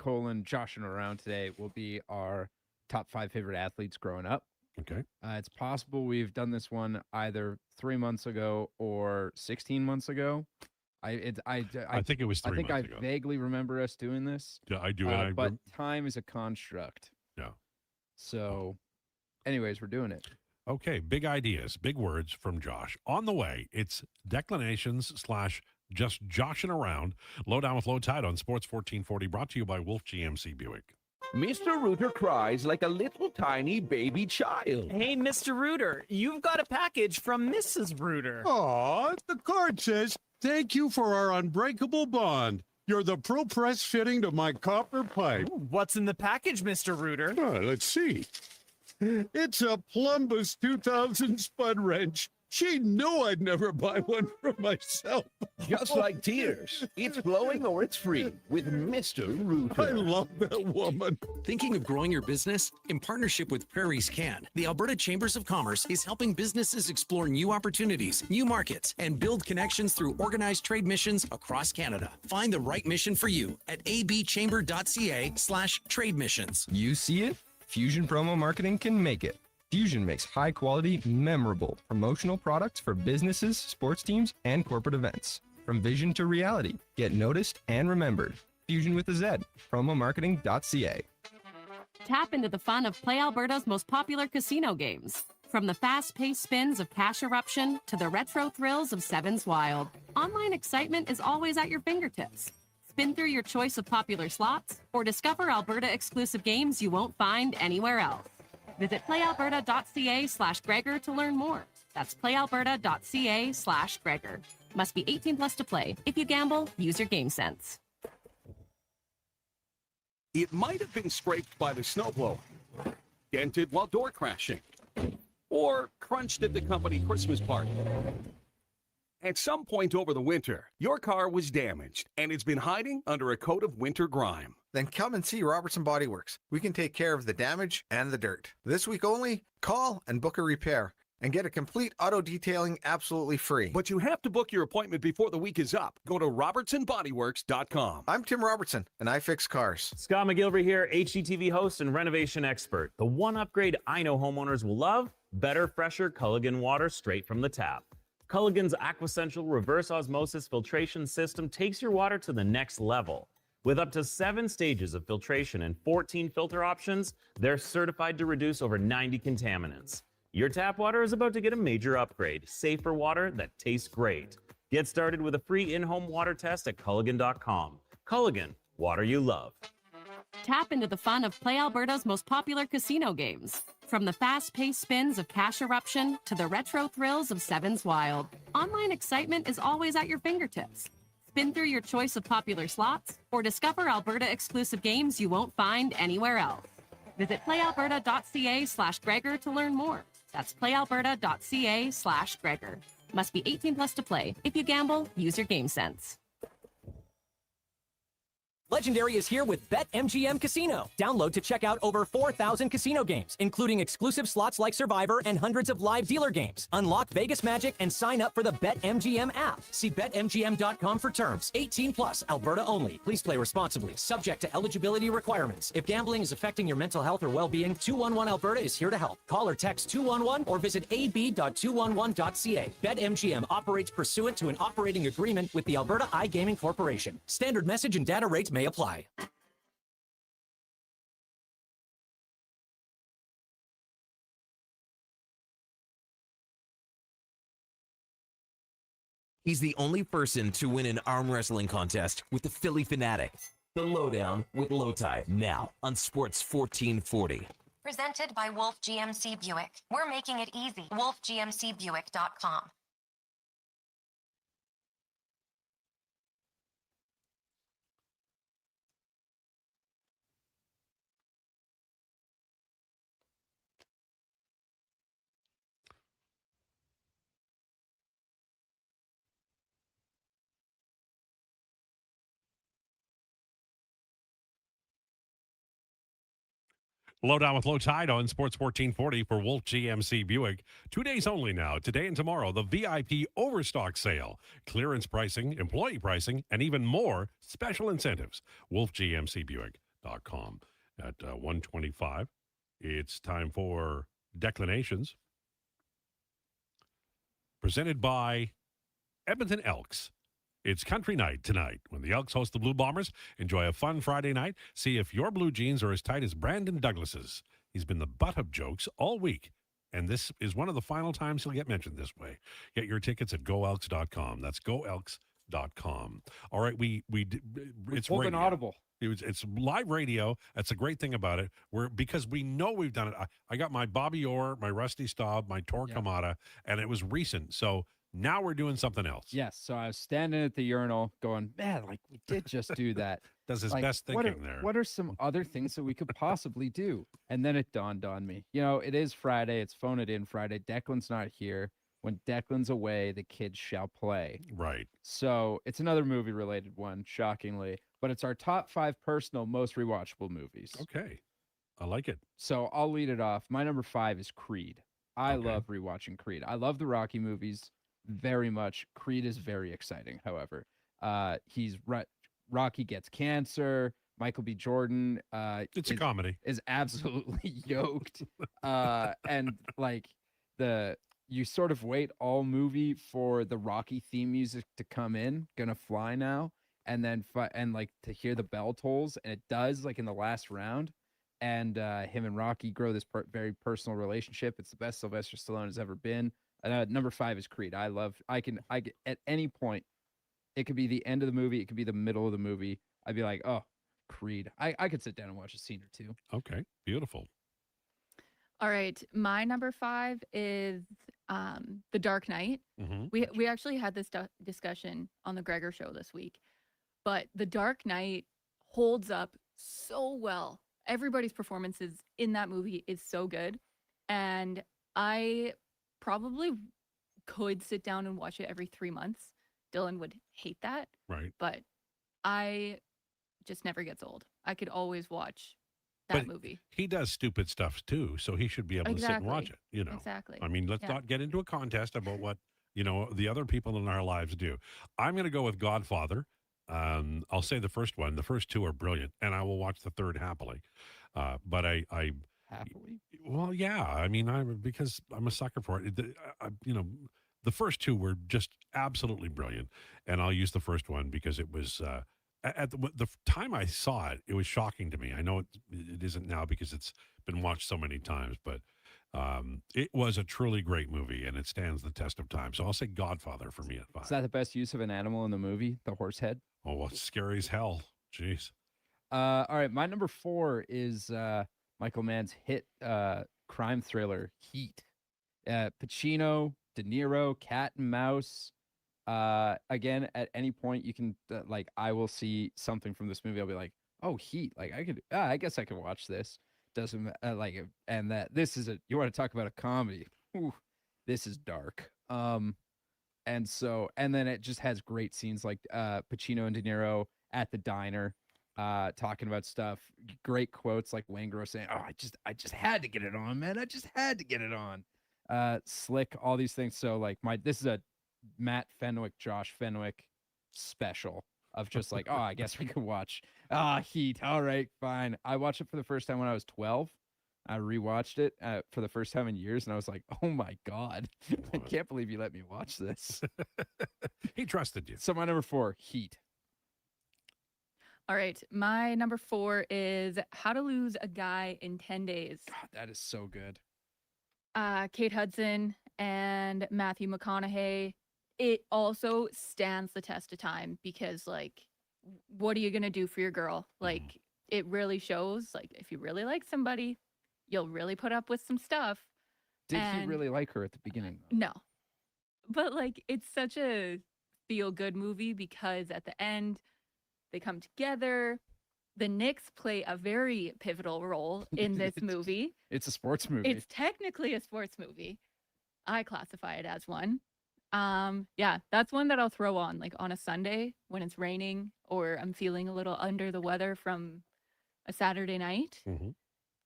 joshing around today will be our top 5 favorite athletes growing up. Okay. It's possible we've done this one either 3 months ago or 16 months ago. I think it was 3 months ago. I vaguely remember us doing this. Yeah, I do. But time is a construct. Yeah. So, anyways, we're doing it. Okay. Big ideas, big words from Josh. On the way, it's Declinations / just joshing around. Lowdown with Lowtide on Sports 1440, brought to you by Wolf GMC Buick. Mr. Rooter cries like a little tiny baby child. Hey, Mr. Rooter, you've got a package from Mrs. Rooter. Aw, the card says, "Thank you for our unbreakable bond. You're the Pro Press fitting to my copper pipe." Ooh, what's in the package, Mr. Rooter? Let's see. It's a Plumbus 2000 spud wrench. She knew I'd never buy one for myself. Just like tears. It's flowing or it's free with Mr. Rooter. I love that woman. Thinking of growing your business? In partnership with Prairie's Can, the Alberta Chambers of Commerce is helping businesses explore new opportunities, new markets, and build connections through organized trade missions across Canada. Find the right mission for you at abchamber.ca/trade missions. You see it? Fusion Promo Marketing can make it. Fusion makes high-quality, memorable promotional products for businesses, sports teams, and corporate events. From vision to reality, get noticed and remembered. Fusion with a Z, promomarketing.ca. Tap into the fun of Play Alberta's most popular casino games. From the fast-paced spins of Cash Eruption to the retro thrills of Sevens Wild, online excitement is always at your fingertips. Spin through your choice of popular slots or discover Alberta-exclusive games you won't find anywhere else. Visit playalberta.ca/Gregor to learn more. That's playalberta.ca/Gregor. Must be 18 plus to play. If you gamble, use your game sense. It might have been scraped by the snowblower, dented while door crashing, or crunched at the company Christmas party. At some point over the winter, your car was damaged, and it's been hiding under a coat of winter grime. Then come and see Robertson Body Works. We can take care of the damage and the dirt. This week only, call and book a repair. and get a complete auto detailing absolutely free. But you have to book your appointment before the week is up. Go to robertsonbodyworks.com. I'm Tim Robertson, and I fix cars. Scott McGilvery here, HGTV host and renovation expert. The one upgrade I know homeowners will love: better, fresher Culligan water straight from the tap. Culligan's Aquasential reverse osmosis filtration system takes your water to the next level. With up to 7 stages of filtration and 14 filter options, they're certified to reduce over 90 contaminants. Your tap water is about to get a major upgrade: safer water that tastes great. Get started with a free in-home water test at Culligan.com. Culligan, water you love. Tap into the fun of Play Alberta's most popular casino games. From the fast-paced spins of Cash Eruption to the retro thrills of Sevens Wild, online excitement is always at your fingertips. Spin through your choice of popular slots or discover Alberta-exclusive games you won't find anywhere else. Visit playalberta.ca/Gregor to learn more. That's playalberta.ca/Gregor. Must be 18 plus to play. If you gamble, use your game sense. Legendary is here with BetMGM Casino. Download to check out over 4,000 casino games, including exclusive slots like Survivor and hundreds of live dealer games. Unlock Vegas magic and sign up for the BetMGM app. See BetMGM.com for terms. 18 plus, Alberta only. Please play responsibly. Subject to eligibility requirements. If gambling is affecting your mental health or well-being, 211 Alberta is here to help. Call or text 211 or visit ab.211.ca. BetMGM operates pursuant to an operating agreement with the Alberta iGaming Corporation. Standard message and data rates may apply. He's the only person to win an arm wrestling contest with the Philly Fanatic. The Lowdown with Lowtide, now on Sports 1440. Presented by Wolf GMC Buick. We're making it easy. WolfGMCBuick.com. Lowdown with Lowtide on Sports 1440 for Wolf GMC Buick. 2 days only now, today and tomorrow, the VIP Overstock Sale. Clearance pricing, employee pricing, and even more special incentives. WolfGMCBuick.com. At 1:25, it's time for Declinations. Presented by Edmonton Elks. It's country night tonight when the Elks host the Blue Bombers. Enjoy a fun Friday night. See if your blue jeans are as tight as Brandon Douglas's. He's been the butt of jokes all week, and this is one of the final times he'll get mentioned this way. Get your tickets at goelks.com. That's goelks.com. All right, it's open radio. audible. It's live radio. That's a great thing about it. Because we know we've done it. I got my Bobby Orr, my Rusty Staub, my Torque Hamada, and it was recent. So now we're doing something else. Yes. So I was standing at the urinal going, man, like we did just do that. Does his Like, best thinking there. What are some other things that we could possibly do? And then it dawned on me. You know, it is Friday. It's Phone It In Friday. Declan's not here. When Declan's away, the kids shall play. Right. So it's another movie related one, shockingly, but it's our top 5 personal most rewatchable movies. Okay. I like it. So I'll lead it off. My number 5 is Creed. I love rewatching Creed. I love the Rocky movies very much. Creed is very exciting, however. Rocky gets cancer. Michael B. Jordan it's a comedy. Is absolutely yoked. And like you sort of wait all movie for the Rocky theme music to come in, Gonna Fly Now, and then like to hear the bell tolls, and it does, like in the last round. And him and Rocky grow this very personal relationship. It's the best Sylvester Stallone has ever been. Number 5 is Creed. I can at any point, it could be the end of the movie, it could be the middle of the movie. I'd be like, oh, Creed. I could sit down and watch a scene or two. Okay, beautiful. All right, my number 5 is The Dark Knight. Mm-hmm. We actually had this discussion on the Gregor show this week, but The Dark Knight holds up so well. Everybody's performances in that movie is so good, and I probably could sit down and watch it every 3 months. Dylan would hate that, right? But I just never gets old. I could always watch that But movie. he does stupid stuff too, so he should be able to sit and watch it. You know, Exactly. I mean, let's Yeah. not get into a contest about what the other people in our lives do. I'm going to go with Godfather. I'll say the first one. The first two are brilliant, and I will watch the third happily. But I Happily. well, yeah. I mean, because I'm a sucker for it. The first two were just absolutely brilliant, and I'll use the first one because it was at the time I saw it. It was shocking to me. I know it isn't now because it's been watched so many times, but it was a truly great movie, and it stands the test of time. So I'll say Godfather for me at 5. Is that the best use of an animal in the movie? The horse head? Oh, well, it's scary as hell. Jeez. All right, my number 4 is Michael Mann's hit crime thriller Heat. Pacino, De Niro, cat and mouse. Again, at any point you can I will see something from this movie. I'll be like, oh, Heat. Like I guess I could watch this. Doesn't and that this is you want to talk about a comedy. Ooh, this is dark. And then it just has great scenes like Pacino and De Niro at the diner talking about stuff. Great quotes like Wayne Gross saying, "Oh, I just had to get it on, man. I just had to get it on." Slick, all these things. So this is a Matt Fenwick, Josh Fenwick special of just like, oh, I guess we could watch Heat. All right, fine. I watched it for the first time when I was 12. I rewatched it for the first time in years, and I was like, oh my God, I can't believe you let me watch this. He trusted you. So my number 4, Heat. All right. My number 4 is How to Lose a Guy in 10 Days. God, that is so good. Kate Hudson and Matthew McConaughey. It also stands the test of time because, what are you going to do for your girl? It really shows, if you really like somebody, you'll really put up with some stuff. Did he really like her at the beginning, though? No. But, it's such a feel-good movie because at the end, they come together. The Knicks play a very pivotal role in this movie. It's a sports movie. It's technically a sports movie. I classify it as one. Yeah, that's one that I'll throw on on a Sunday when it's raining or I'm feeling a little under the weather from a Saturday night. Mm-hmm.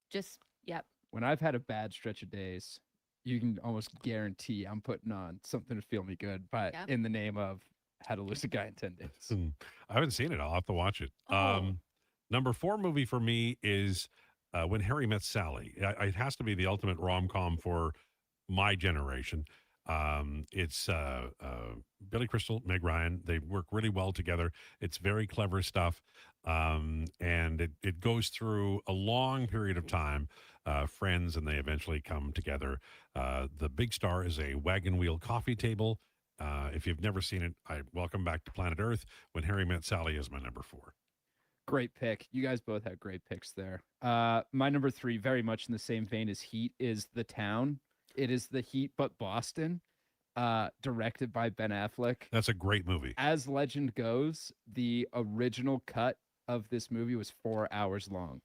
Just, yep. When I've had a bad stretch of days, you can almost guarantee I'm putting on something to feel me good, but in the name of How to Lose a Guy in 10 Days. I haven't seen it. I'll have to watch it. Number 4 movie for me is When Harry Met Sally. It has to be the ultimate rom-com for my generation. It's Billy Crystal, Meg Ryan. They work really well together. It's very clever stuff. And it goes through a long period of time, friends, and they eventually come together. The big star is a wagon wheel coffee table. If you've never seen it, welcome back to Planet Earth. When Harry Met Sally is my number 4. Great pick. You guys both had great picks there. My number 3, very much in the same vein as Heat, is The Town. It is The Heat, but Boston, directed by Ben Affleck. That's a great movie. As legend goes, the original cut of this movie was 4 hours long.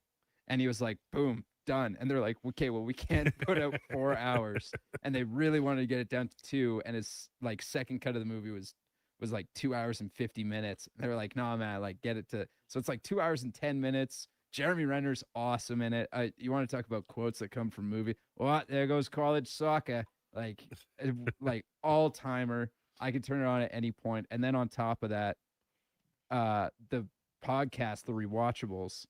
And he was like, boom, done. And they're like, okay, well, we can't put out 4 hours. And they really wanted to get it down to 2. And his second cut of the movie was 2 hours and 50 minutes. They were like, no, man, get it to. So it's 2 hours and 10 minutes. Jeremy Renner's awesome in it. You want to talk about quotes that come from movie? What? There goes college soccer. All timer. I could turn it on at any point. And then on top of that, the podcast, The Rewatchables.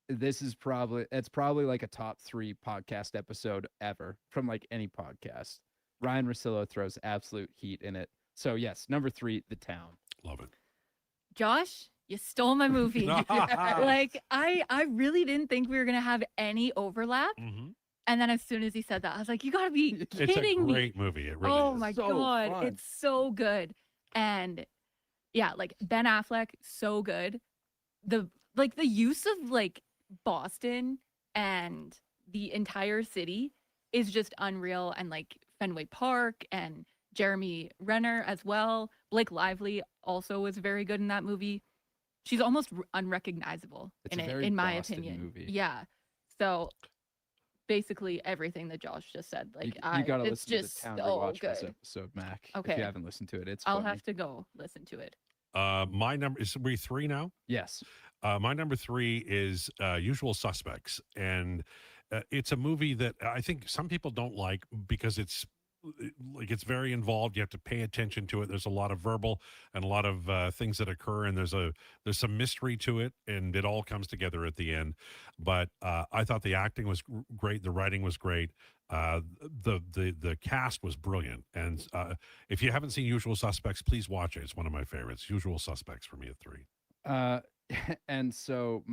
It's probably a top 3 podcast episode ever from any podcast. Ryan Russillo throws absolute heat in it. So yes, number 3, The Town. Love it. Josh, you stole my movie. I really didn't think we were going to have any overlap. Mm-hmm. And then as soon as he said that, I was like, you got to be kidding me. It's a great movie. It really is. My So God. fun. It's so good. And yeah, Ben Affleck, so good. The use of Boston and the entire city is just unreal. And Fenway Park and Jeremy Renner as well. Blake Lively also was very good in that movie. She's almost unrecognizable in my Boston opinion. movie. Yeah. So basically everything that Josh just said, You gotta it's listen just to the Town so Rewatchables good. episode, Mac. Okay. If you haven't listened to it, it's I'll funny. have to go listen to it. My number is we 3 now. Yes. My number 3 is Usual Suspects, and it's a movie that I think some people don't like because it's very involved. You have to pay attention to it. There's a lot of verbal and a lot of things that occur, and there's some mystery to it, and it all comes together at the end. But I thought the acting was great, the writing was great, the cast was brilliant, and if you haven't seen Usual Suspects, please watch it. It's one of my favorites. Usual Suspects for me at 3. And so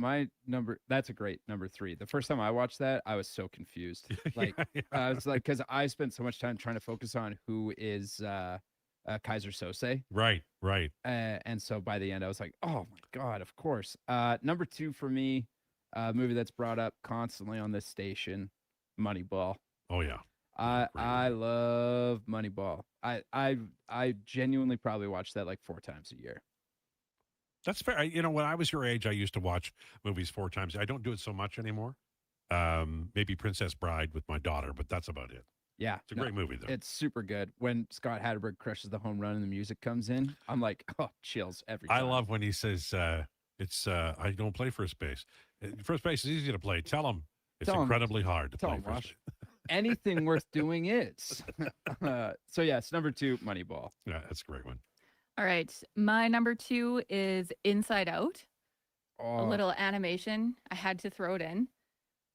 that's a great number 3. The first time I watched that, I was so confused. Like, I was like, because I spent so much time trying to focus on who is Kaiser Sose. Right. And so by the end, I was like, oh my God, of course. Number 2 for me, a movie that's brought up constantly on this station, Moneyball. Oh yeah. I love Moneyball. I genuinely probably watch that like 4 times a year. That's fair. When I was your age, I used to watch movies 4 times. I don't do it so much anymore. Maybe Princess Bride with my daughter, but that's about it. Yeah. It's a great movie, though. It's super good. When Scott Hatterberg crushes the home run and the music comes in, I'm like, oh, chills every time. I love when he says, I don't play first base. First base is easy to play. Tell him it's incredibly hard to play first base. Anything worth doing is. So, yes, number 2, Moneyball. Yeah, that's a great one. All right. My number 2 is Inside Out. A little animation. I had to throw it in.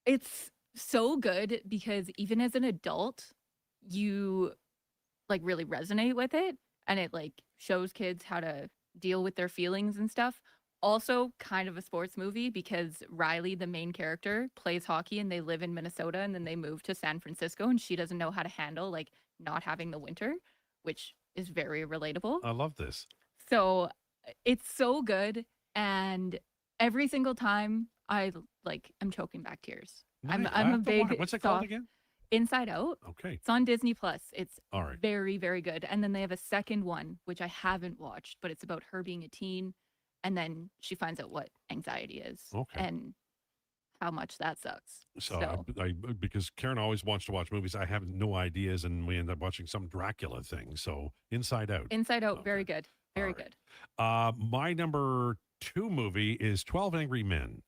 It's so good because even as an adult, you like really resonate with it, and it like shows kids how to deal with their feelings and stuff. Also kind of a sports movie because Riley, the main character, plays hockey and they live in Minnesota and then they move to San Francisco and she doesn't know how to handle like not having the winter, which is very relatable. I love this. So it's so good, and every single time I'm choking back tears. I'm a big what's it called again? Inside Out. Okay. It's on Disney Plus. It's all right. Very, very good. And then they have a second one, which I haven't watched, but it's about her being a teen, and then she finds out what anxiety is and how much that sucks. So I because Karen always wants to watch movies, I have no ideas, and we end up watching some Dracula thing. So Inside Out. Inside Out, very good. Very good. My number 2 movie is 12 Angry Men.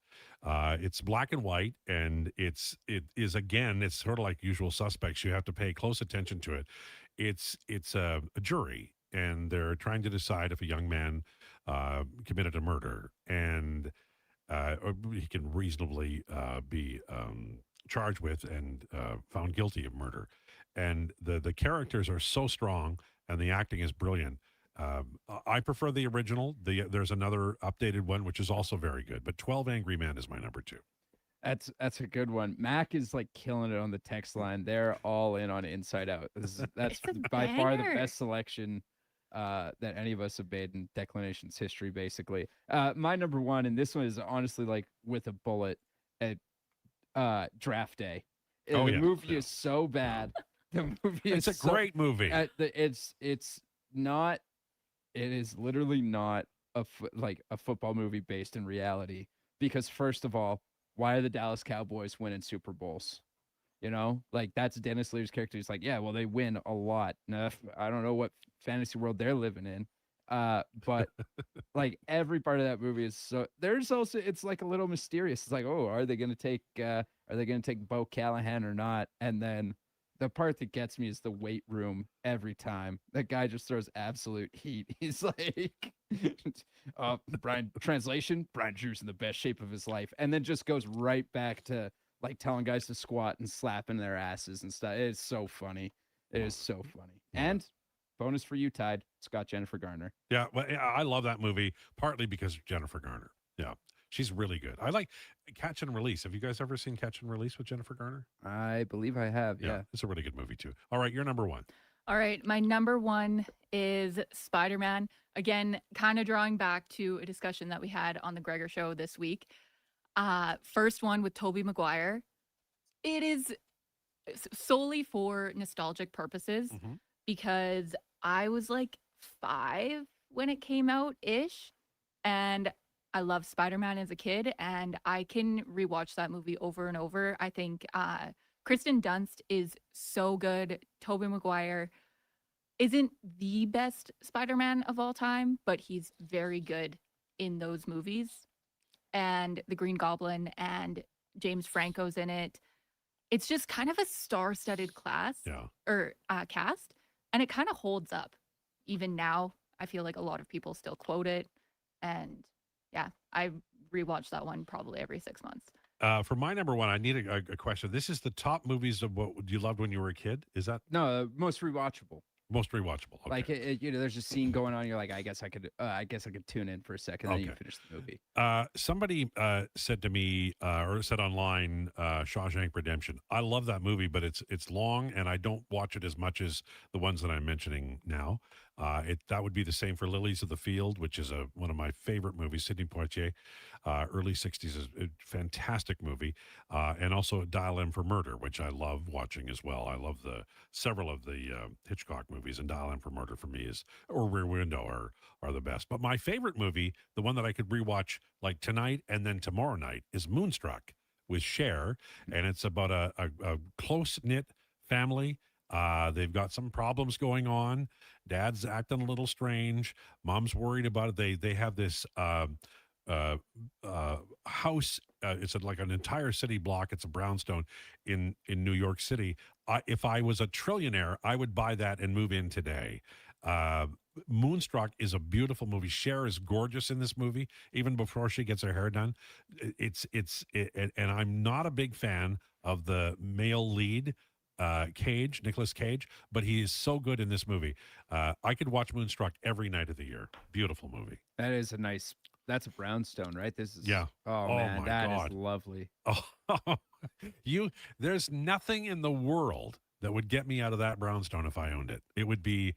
It's black and white, and it is again, it's sort of like Usual Suspects. You have to pay close attention to it. It's a jury, and they're trying to decide if a young man committed a murder, and or he can reasonably be charged with and found guilty of murder. And the characters are so strong, and the acting is brilliant. I prefer the original. There's another updated one, which is also very good. But 12 Angry Men is my number 2. That's a good one. Mac is like killing it on the text line. They're all in on Inside Out. That's by far the best selection that any of us have made in Declination's history, basically. My number 1, and this one is honestly like with a bullet, at Draft Day. The movie is so bad. The movie is a great movie. It's not. It is literally not a football movie based in reality, because first of all, why are the Dallas Cowboys winning Super Bowls? Like that's Dennis Leary's character. He's like, yeah, well, they win a lot. Now, I don't know what fantasy world they're living in, but like every part of that movie is so. There's also it's like a little mysterious. It's like, oh, are they going to take Bo Callahan or not? And then the part that gets me is the weight room every time. That guy just throws absolute heat. He's like, Brian, translation, Brian Drew's in the best shape of his life. And then just goes right back to like telling guys to squat and slapping their asses and stuff. It's so funny. It is so funny. And bonus for you, Tide, it's got Jennifer Garner. Yeah, well, I love that movie, partly because of Jennifer Garner. Yeah, she's really good. I like Catch and Release. Have you guys ever seen Catch and Release with Jennifer Garner? I believe I have, yeah. It's a really good movie, too. All right, you're number 1. All right, my number 1 is Spider-Man. Again, kind of drawing back to a discussion that we had on the Gregor Show this week. First one with Tobey Maguire. It is solely for nostalgic purposes because I was like 5 when it came out-ish, and I loved Spider-Man as a kid, and I can rewatch that movie over and over. I think Kristen Dunst is so good. Tobey Maguire isn't the best Spider-Man of all time, but he's very good in those movies. and the Green Goblin, and James Franco's in it. It's just kind of a star-studded cast, and it kind of holds up. Even now, I feel like a lot of people still quote it, and yeah, I rewatch that one probably every 6 months. For my number one, I need a question. This is the top movies of what you loved when you were a kid. Is that No, most rewatchable. most rewatchable? Okay. Like there's a scene going on. You're like, I guess I could tune in for a second. Then you Okay. finish the movie. Somebody said to me, or said online, Shawshank Redemption. I love that movie, but it's long, and I don't watch it as much as the ones that I'm mentioning now. That would be the same for Lilies of the Field, which is one of my favorite movies. Sidney Poitier, early '60s, is a fantastic movie, and also Dial M for Murder, which I love watching as well. I love several of the Hitchcock movies, and Dial M for Murder for me or Rear Window are the best. But my favorite movie, the one that I could rewatch like tonight and then tomorrow night, is Moonstruck with Cher, and it's about a close knit family. They've got some problems going on. Dad's acting a little strange. Mom's worried about it. They have this house. It's like an entire city block. It's a brownstone in New York City. If I was a trillionaire, I would buy that and move in today. Moonstruck is a beautiful movie. Cher is gorgeous in this movie, even before she gets her hair done. And I'm not a big fan of the male lead, Nicolas Cage, but he is so good in this movie. I could watch Moonstruck every night of the year. Beautiful movie. That's a brownstone, right? This is Yeah. Oh, man, that is lovely. Oh, there's nothing in the world that would get me out of that brownstone if I owned it.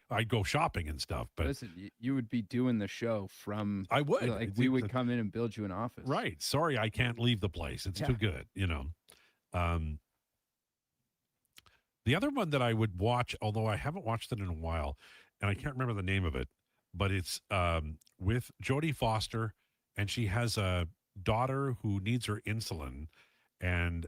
I'd go shopping and stuff. But listen, you would be doing the show from. I would. Like we would come in and build you an office. Right. Sorry, I can't leave the place. It's too good. The other one that I would watch, although I haven't watched it in a while, and I can't remember the name of it, but it's with Jodie Foster, and she has a daughter who needs her insulin, and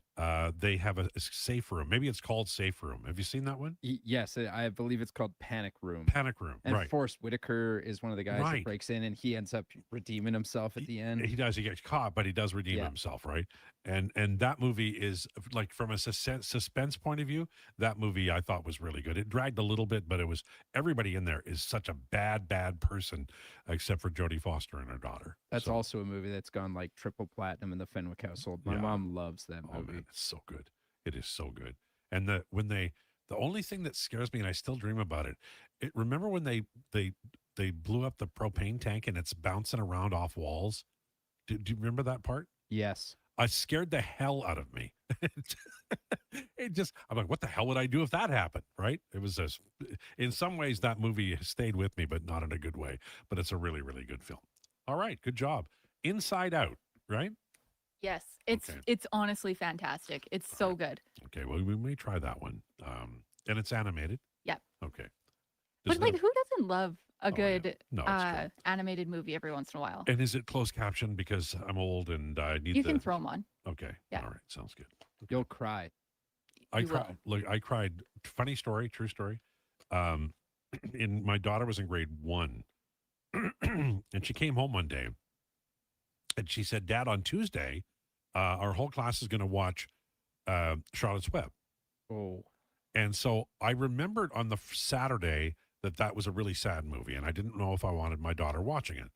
they have a safe room. Maybe it's called Safe Room. Have you seen that one? Yes, I believe it's called Panic Room. Panic Room, and right. Forrest Whitaker is one of the guys Right. that breaks in, and he ends up redeeming himself at the end. He does. He gets caught, but he does redeem himself, right? And that movie is, like, from a suspense point of view, that movie I thought was really good. It dragged a little bit, but everybody in there is such a bad person, except for Jodie Foster and her daughter. That's also a movie that's gone like triple platinum in the Fenwick household. My mom loves that movie. Oh man, it's so good. It is so good. And the only thing that scares me, and I still dream about it. Remember when they blew up the propane tank and it's bouncing around off walls? Do you remember that part? Yes. I scared the hell out of me. I'm like, what the hell would I do if that happened? Right? It was in some ways that movie stayed with me, but not in a good way. But it's a really, really good film. All right, good job. Inside Out, right? Yes, it's honestly fantastic. It's so good. Okay, well, we may try that one. And it's animated. Yep. Okay. But like, who doesn't love a good No, it's animated movie every once in a while? And is it closed caption because I'm old and I need You can throw them on. Okay. Yeah. All right. Sounds good. You'll cry. I cried. Look, I cried. Funny story, true story. My daughter was in grade 1, and she came home one day, and she said, "Dad, on Tuesday, our whole class is going to watch Charlotte's Web." Oh. And so I remembered on the Saturday that was a really sad movie, and I didn't know if I wanted my daughter watching it.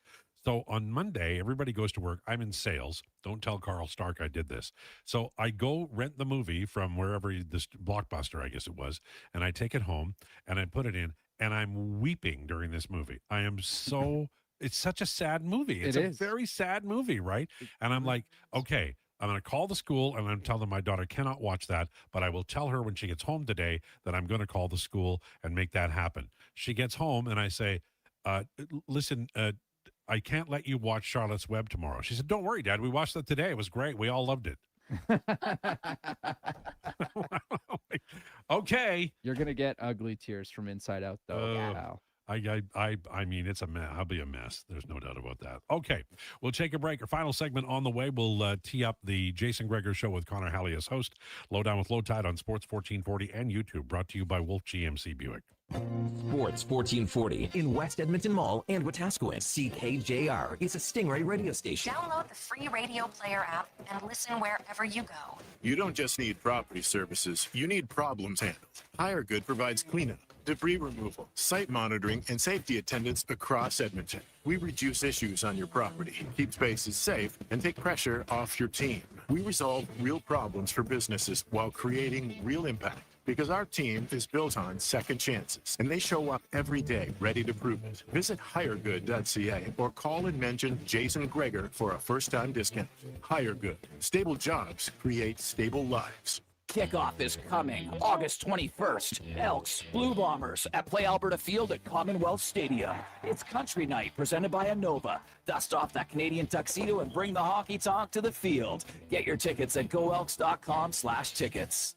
So on Monday, everybody goes to work. I'm in sales. Don't tell Carl Stark I did this. So I go rent the movie from wherever, this Blockbuster, I guess it was, and I take it home, and I put it in, and I'm weeping during this movie. I am so... It's such a sad movie. It's a very sad movie, right? And I'm like, okay, I'm going to call the school and I'm going to tell them my daughter cannot watch that, but I will tell her when she gets home today that I'm going to call the school and make that happen. She gets home and I say, listen, I can't let you watch Charlotte's Web tomorrow. She said, don't worry, Dad. We watched it today. It was great. We all loved it. Okay. You're going to get ugly tears from Inside Out, though. Wow. I mean, it's a mess. I'll be a mess. There's no doubt about that. Okay, we'll take a break. Our final segment on the way. We'll tee up the Jason Gregor Show with Connor Halley as host. Lowdown with Lowtide on Sports 1440 and YouTube. Brought to you by Wolf GMC Buick. Sports 1440 in West Edmonton Mall and Wetaskiwin. CKJR is a Stingray radio station. Download the free radio player app and listen wherever you go. You don't just need property services, you need problems handled. HireGood provides cleanup, debris removal, site monitoring, and safety attendance across Edmonton. We reduce issues on your property, keep spaces safe, and take pressure off your team. We resolve real problems for businesses while creating real impact. Because our team is built on second chances, and they show up every day ready to prove it. Visit hiregood.ca or call and mention Jason Krueger for a first-time discount. HireGood. Stable jobs create stable lives. Kickoff is coming August 21st. Elks, Blue Bombers at Play Alberta Field at Commonwealth Stadium. It's Country Night presented by Innova. Dust off that Canadian tuxedo and bring the hockey talk to the field. Get your tickets at goelks.com/tickets.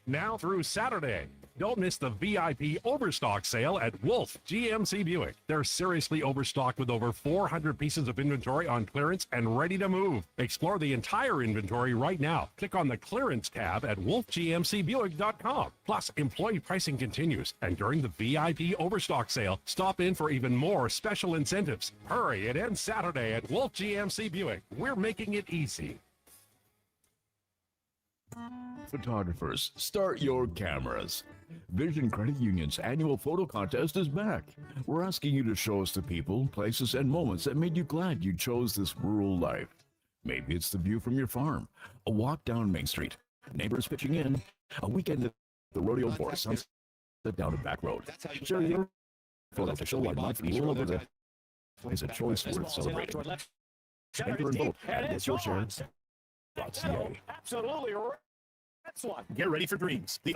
Now through Saturday. Don't miss the VIP overstock sale at Wolf GMC Buick. They're seriously overstocked with over 400 pieces of inventory on clearance and ready to move. Explore the entire inventory right now. Click on the clearance tab at wolfgmcbuick.com. Plus, employee pricing continues. And during the VIP overstock sale, stop in for even more special incentives. Hurry, it ends Saturday at Wolf GMC Buick. We're making it easy. Photographers, start your cameras. Vision Credit Union's annual photo contest is back. We're asking you to show us the people, places, and moments that made you glad you chose this rural life. Maybe it's the view from your farm, a walk down Main Street, neighbors pitching in, a weekend at the rodeo for sunset down a back road. Share your photo to show our monthly all over the is a choice worth celebrating. Enter and vote at what'syourshare.ca. Absolutely. That's one. Get ready for dreams. The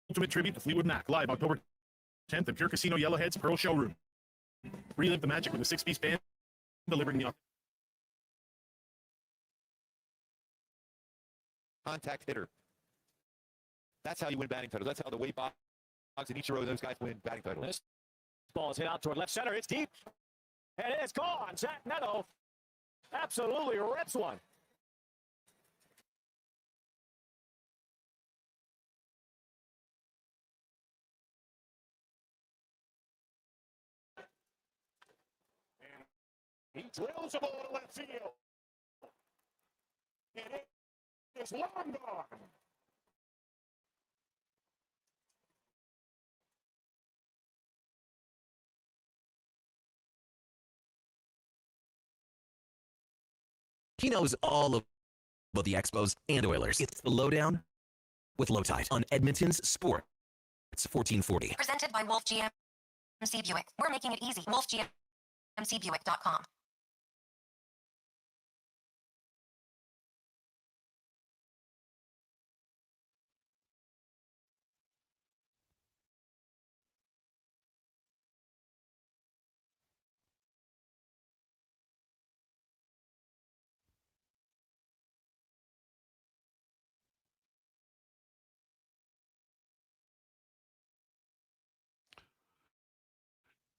ultimate tribute to Fleetwood Mac, live October 10th at Pure Casino Yellowhead's Pearl Showroom. Relive the magic with a 6-piece band delivering the Contact hitter. That's how you win batting titles. That's how the weight box in each row of those guys win batting titles. This ball is hit out toward left center. It's deep. And it's gone. Zach Neto absolutely rips one. He drills the ball to left field. And it is long gone. He knows all about the Expos and Oilers. It's the Lowdown with Lowtide on Edmonton's Sports 1440. Presented by Wolf GMC Buick. We're making it easy. WolfGMCBuick.com.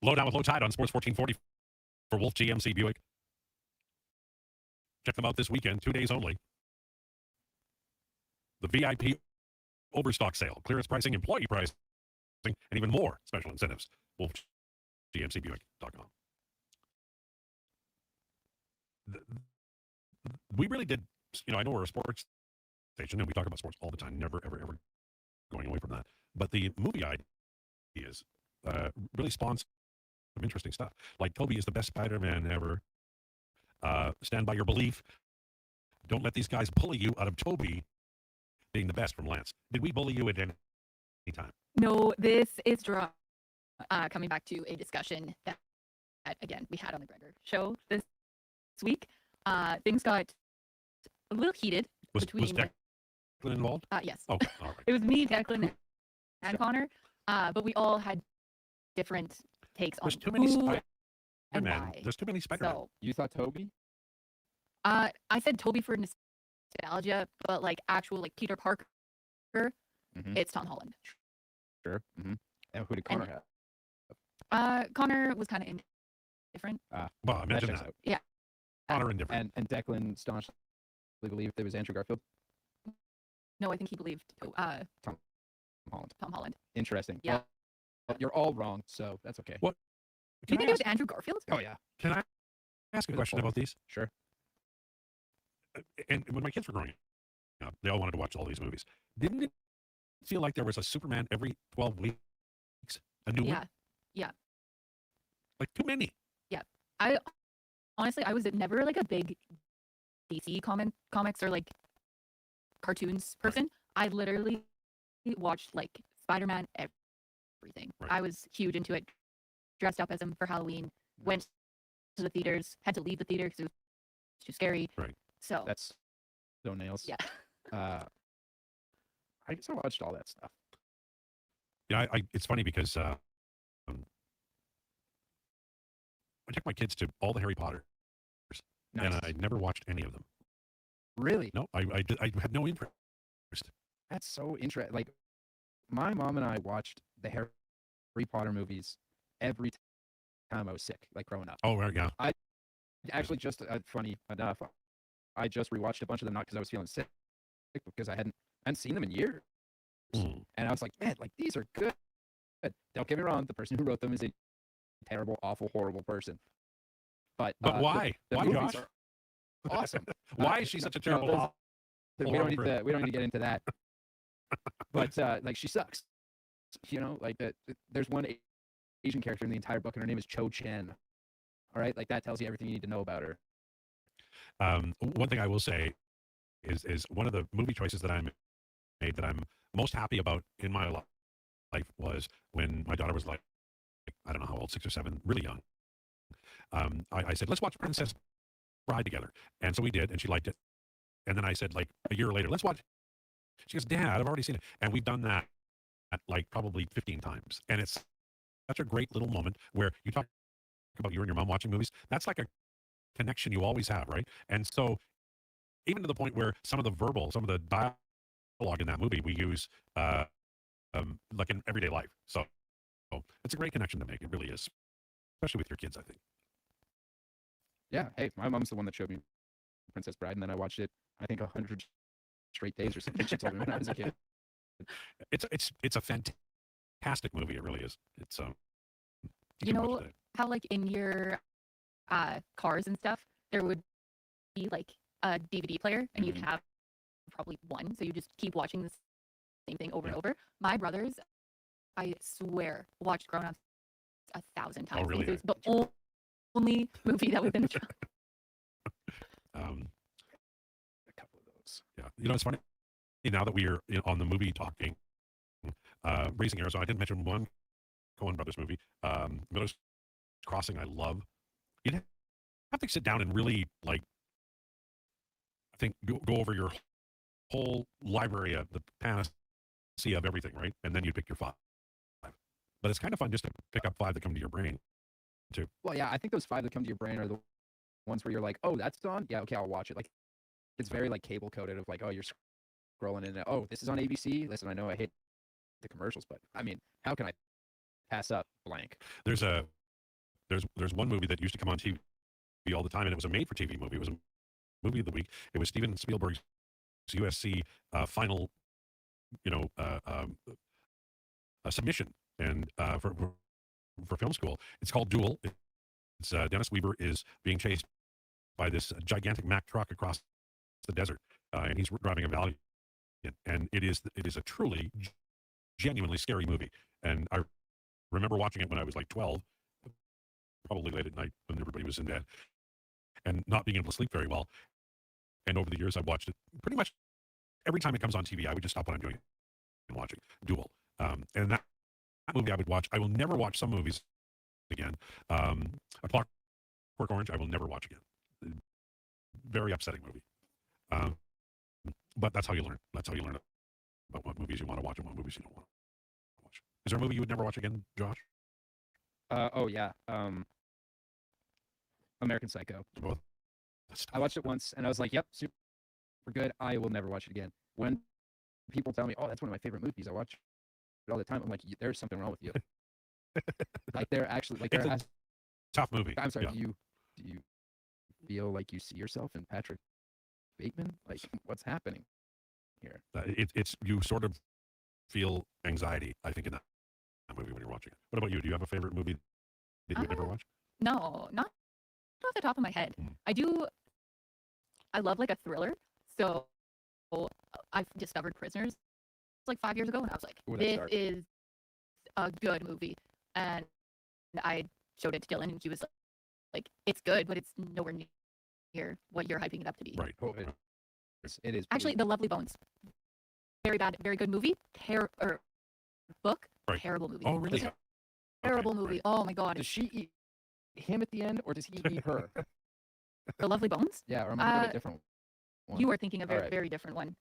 Lowdown with Lowtide on Sports 1440 for Wolf GMC Buick. Check them out this weekend, 2 days only. The VIP overstock sale, clearance pricing, employee pricing, and even more special incentives. WolfGMCBuick.com. We really did, I know we're a sports station and we talk about sports all the time, never, ever, ever going away from that. But the movie ideas really spawns some interesting stuff. Like Toby is the best Spider-Man ever. Stand by your belief. Don't let these guys bully you out of Toby being the best from Lance. Did we bully you at any time? No, this is coming back to a discussion that again, we had on the Gregor show this week. Things got a little heated between... Was Declan involved? Yes. Oh, all right. It was me, Declan, and Connor, but we all had different takes on There's too many who Spider-Man. and why. There's too many Spider-Man. So, You thought Toby? I said Toby for nostalgia, but like actual like Peter Parker, it's Tom Holland. Sure. And who did Connor have? Connor was kind of indifferent. Well, imagine checks that. out. Yeah. Connor indifferent. And Declan staunchly believed it was Andrew Garfield. No, I think he believed Tom Holland. Tom Holland. Interesting. Yeah. Well, you're all wrong, so that's okay. What? Do you think it was Andrew Garfield? Oh yeah. Can I ask a question about these? Sure. And when my kids were growing up, they all wanted to watch all these movies. Didn't it feel like there was a Superman every 12 weeks? A new Yeah. one? Yeah. Like too many. Yeah. I honestly, I was never like a big DC comics or like cartoons person. I literally watched like Spider-Man, everything. Right. I was huge into it. Dressed up as him for Halloween. Went to the theaters. Had to leave the theater because it was too scary. Right. So That's so nails. yeah. I guess I watched all that stuff. Yeah, it's funny because I took my kids to all the Harry Potters, and Nice. I never watched any of them. Really? No, I had no interest. That's so interesting. Like, my mom and I watched the Harry Potter movies every time I was sick, like growing up. Oh, right, yeah. I actually just, funny enough, I just rewatched a bunch of them, not because I was feeling sick, because I hadn't seen them in years. Mm. And I was like, man, like, these are good. Don't get me wrong, the person who wrote them is a terrible, awful, horrible person. But why? The Why, movies Josh? are awesome. Why is she such a you know, terrible? there's- awful, we don't horrible need to we don't need to get into that. But like, she sucks. You know, like there's one Asian character in the entire book, and her name is Cho Chen. All right, like that tells you everything you need to know about her. One thing I will say is one of the movie choices that I made that I'm most happy about in my life was when my daughter was like, I don't know how old, 6 or 7, really young. I said, let's watch Princess Bride together. And so we did, and she liked it. And then I said, like, a year later, let's watch. She goes, Dad, I've already seen it. And we've done that like probably 15 times. And it's such a great little moment where you talk about you and your mom watching movies. That's like a connection you always have, right? And so even to the point where some of the dialogue in that movie we use like in everyday life. So it's a great connection to make. It really is, especially with your kids, I think. Yeah. Hey, my mom's the one that showed me Princess Bride, and then I watched it, I think, 100 straight days or something. She told me when I was a kid. It's a fantastic movie. It really is. It's You know how like in your cars and stuff, there would be like a DVD player, and you'd have probably one, so you just keep watching the same thing over and over. My brothers, I swear, watched Grown Ups 1,000 times. Oh, really? It was the only movie that was in the truck. A couple of those. Yeah, you know, it's funny. Now that we are on the movie talking, Raising Arizona, I didn't mention one Coen Brothers movie, Miller's Crossing. I love. You'd have to sit down and really like, I think, go over your whole library of the panacea of everything, right? And then you pick your 5. But it's kind of fun just to pick up 5 that come to your brain, too. Well, yeah, I think those 5 that come to your brain are the ones where you're like, oh, that's on? Yeah, okay, I'll watch it. Like, it's very like cable coded of like, oh, you're scrolling in, oh, this is on ABC. Listen, I know I hate the commercials, but I mean, how can I pass up blank? There's one movie that used to come on TV all the time, and it was a made-for-TV movie. It was a movie of the week. It was Steven Spielberg's USC final, submission and for film school. It's called Duel. It's Dennis Weaver is being chased by this gigantic Mack truck across the desert, and he's driving a Valiant. And it is a truly, genuinely scary movie. And I remember watching it when I was like 12, probably late at night when everybody was in bed, and not being able to sleep very well. And over the years, I've watched it pretty much every time it comes on TV. I would just stop what I'm doing and watch it. Duel. And that movie I would watch. I will never watch some movies again. A Clockwork Orange, I will never watch again. Very upsetting movie. But that's how you learn. That's how you learn about what movies you want to watch and what movies you don't want to watch. Is there a movie you would never watch again, Josh? Oh yeah. American Psycho. Well, I watched it once and I was like, yep, super good. I will never watch it again. When people tell me, oh, that's one of my favorite movies, I watch it all the time. I'm like, there's something wrong with you. Like they're actually like, it's a tough movie. I'm sorry. Yeah. Do you feel like you see yourself in Patrick Bateman? Like, what's happening here? It's you sort of feel anxiety, I think, in that movie when you're watching it. What about you? Do you have a favorite movie that you've never watched? No, not off the top of my head. I love like a thriller. So I discovered Prisoners like 5 years ago, and I was like, Ooh, that's this dark. is a good movie. And I showed it to Dylan, and he was like, it's good, but it's nowhere near what you're hyping it up to be. Right. Oh, it is. Actually, The Lovely Bones. Very bad, very good movie. Or book. Right. Terrible movie. Oh, really? Terrible movie. Oh my god. Does she eat him at the end, or does he eat her? The Lovely Bones? Yeah, or am I thinking of a different one? You are thinking of a very, Alright. very different one.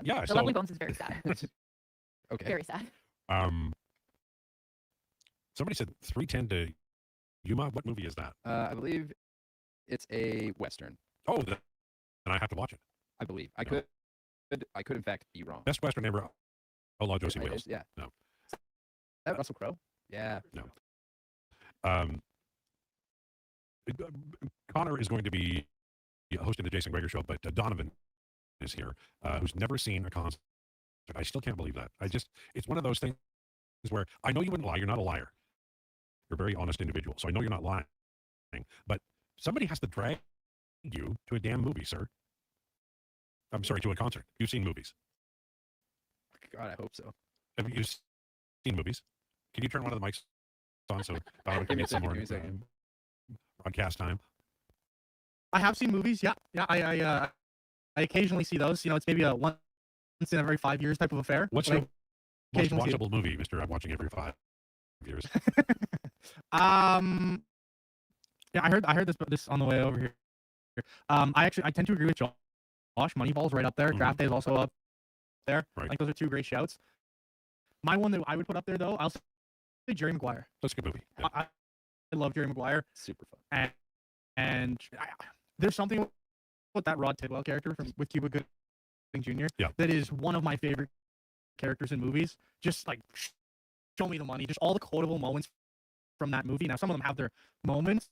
Yeah, The so- Lovely Bones is very sad. Okay. Very sad. Somebody said 3:10 to Yuma. What movie is that? I believe it's a western. Oh, then I have to watch it. I believe. I No. could in fact be wrong. Best Western ever. Outlaw Josie It Wales. is, yeah. No. That Russell Crowe? Yeah. No. Connor is going to be hosting the Jason Gregor show, but Donovan is here, who's never seen a concert. I still can't believe that. It's one of those things where I know you wouldn't lie. You're not a liar. You're a very honest individual. So I know you're not lying. But somebody has to drag you to a damn movie, sir. I'm sorry, to a concert. You've seen movies. God, I hope so. Have you seen movies? Can you turn one of the mics on so Donovan can Give me a get some second, more give me a second. broadcast time? I have seen movies. Yeah, yeah. I occasionally see those. You know, it's maybe a once in every 5 years type of affair. What's but I your most occasionally see it. watchable movie, Mr. I'm watching every 5 years? Yeah, I heard this on the way over here. I tend to agree with Josh. Moneyball's right up there. Draft Day is also up there. Right. I think those are two great shouts. My one that I would put up there though, I'll say Jerry Maguire. That's a good movie. I love Jerry Maguire. Super fun. And there's something with that Rod Tidwell character with Cuba Gooding Jr. Yeah. that is one of my favorite characters in movies. Just like show me the money. Just all the quotable moments from that movie. Now some of them have their moments,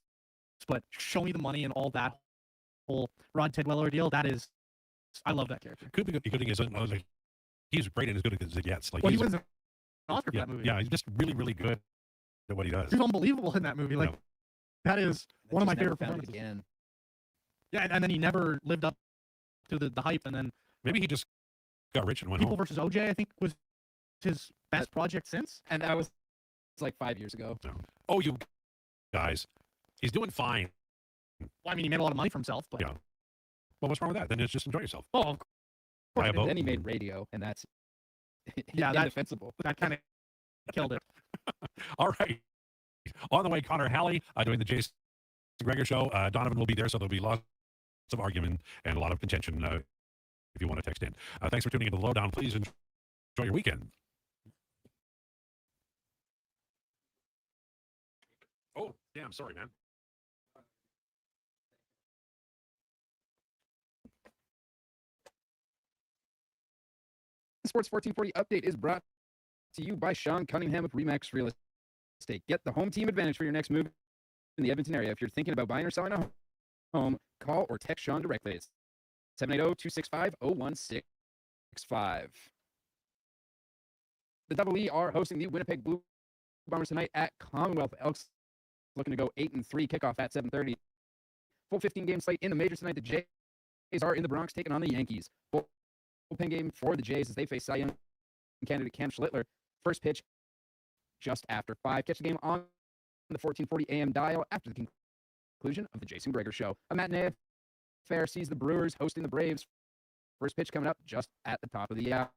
but show me the money and all that whole Rod Tidwell ordeal. I love that character. Cuba Gooding is he's great and as good as it gets. Like Well, he he's- wins an Oscar for yeah, that movie. yeah, he's just really, really good at what he does. He's unbelievable in that movie. Like that is one of my just never favorite found it performances. again. Yeah, and then he never lived up to the hype. And then Maybe he just got rich and went People home. versus OJ, I think, was his best project since. And that was like 5 years ago. Oh, you guys, he's doing fine. Well, I mean, he made a lot of money for himself. But Yeah. Well, what's wrong with that? Then just enjoy yourself. Oh, of Buy a And boat. then he made radio, and that's yeah, that indefensible. that kind of killed it. All right. On the way, Connor Halley doing the Jason Gregor show. Donovan will be there, so there'll be lots of argument and a lot of contention if you want to text in. Thanks for tuning into the Lowdown. Please enjoy your weekend. Oh, damn. Sorry, man. The Sports 1440 update is brought to you by Sean Cunningham with Remax Real Estate. Get the home team advantage for your next move in the Edmonton area. If you're thinking about buying or selling a home, call or text Sean directly. It's 780-265-0165. The Double E are hosting the Winnipeg Blue Bombers tonight at Commonwealth. Elks looking to go 8-3, kickoff at 7:30. Full 15-game slate in the majors tonight. The Jays are in the Bronx taking on the Yankees. Bullpen game for the Jays as they face Cy Young candidate Cam Schlittler. First pitch just after 5. Catch the game on the 1440 AM dial after the conclusion of the Jason Gregor Show. A matinee affair sees the Brewers hosting the Braves. First pitch coming up just at the top of the hour.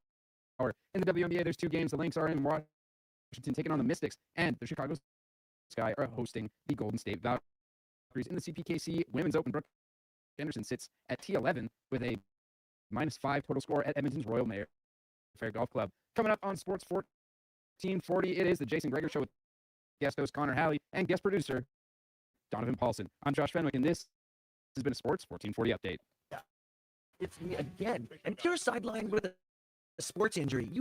In the WNBA, there's 2 games. The Lynx are in Washington taking on the Mystics, and the Chicago Sky are hosting the Golden State Valkyries. In the CPKC Women's Open, Brooke Henderson sits at T11 with a -5 total score at Edmonton's Royal Fair Golf Club. Coming up on Sports 1440, it is the Jason Gregor Show with guest host Connor Halley and guest producer Donovan Paulson. I'm Josh Fenwick, and this has been a Sports 1440 update. It's me again, and you're sidelined with a sports injury. You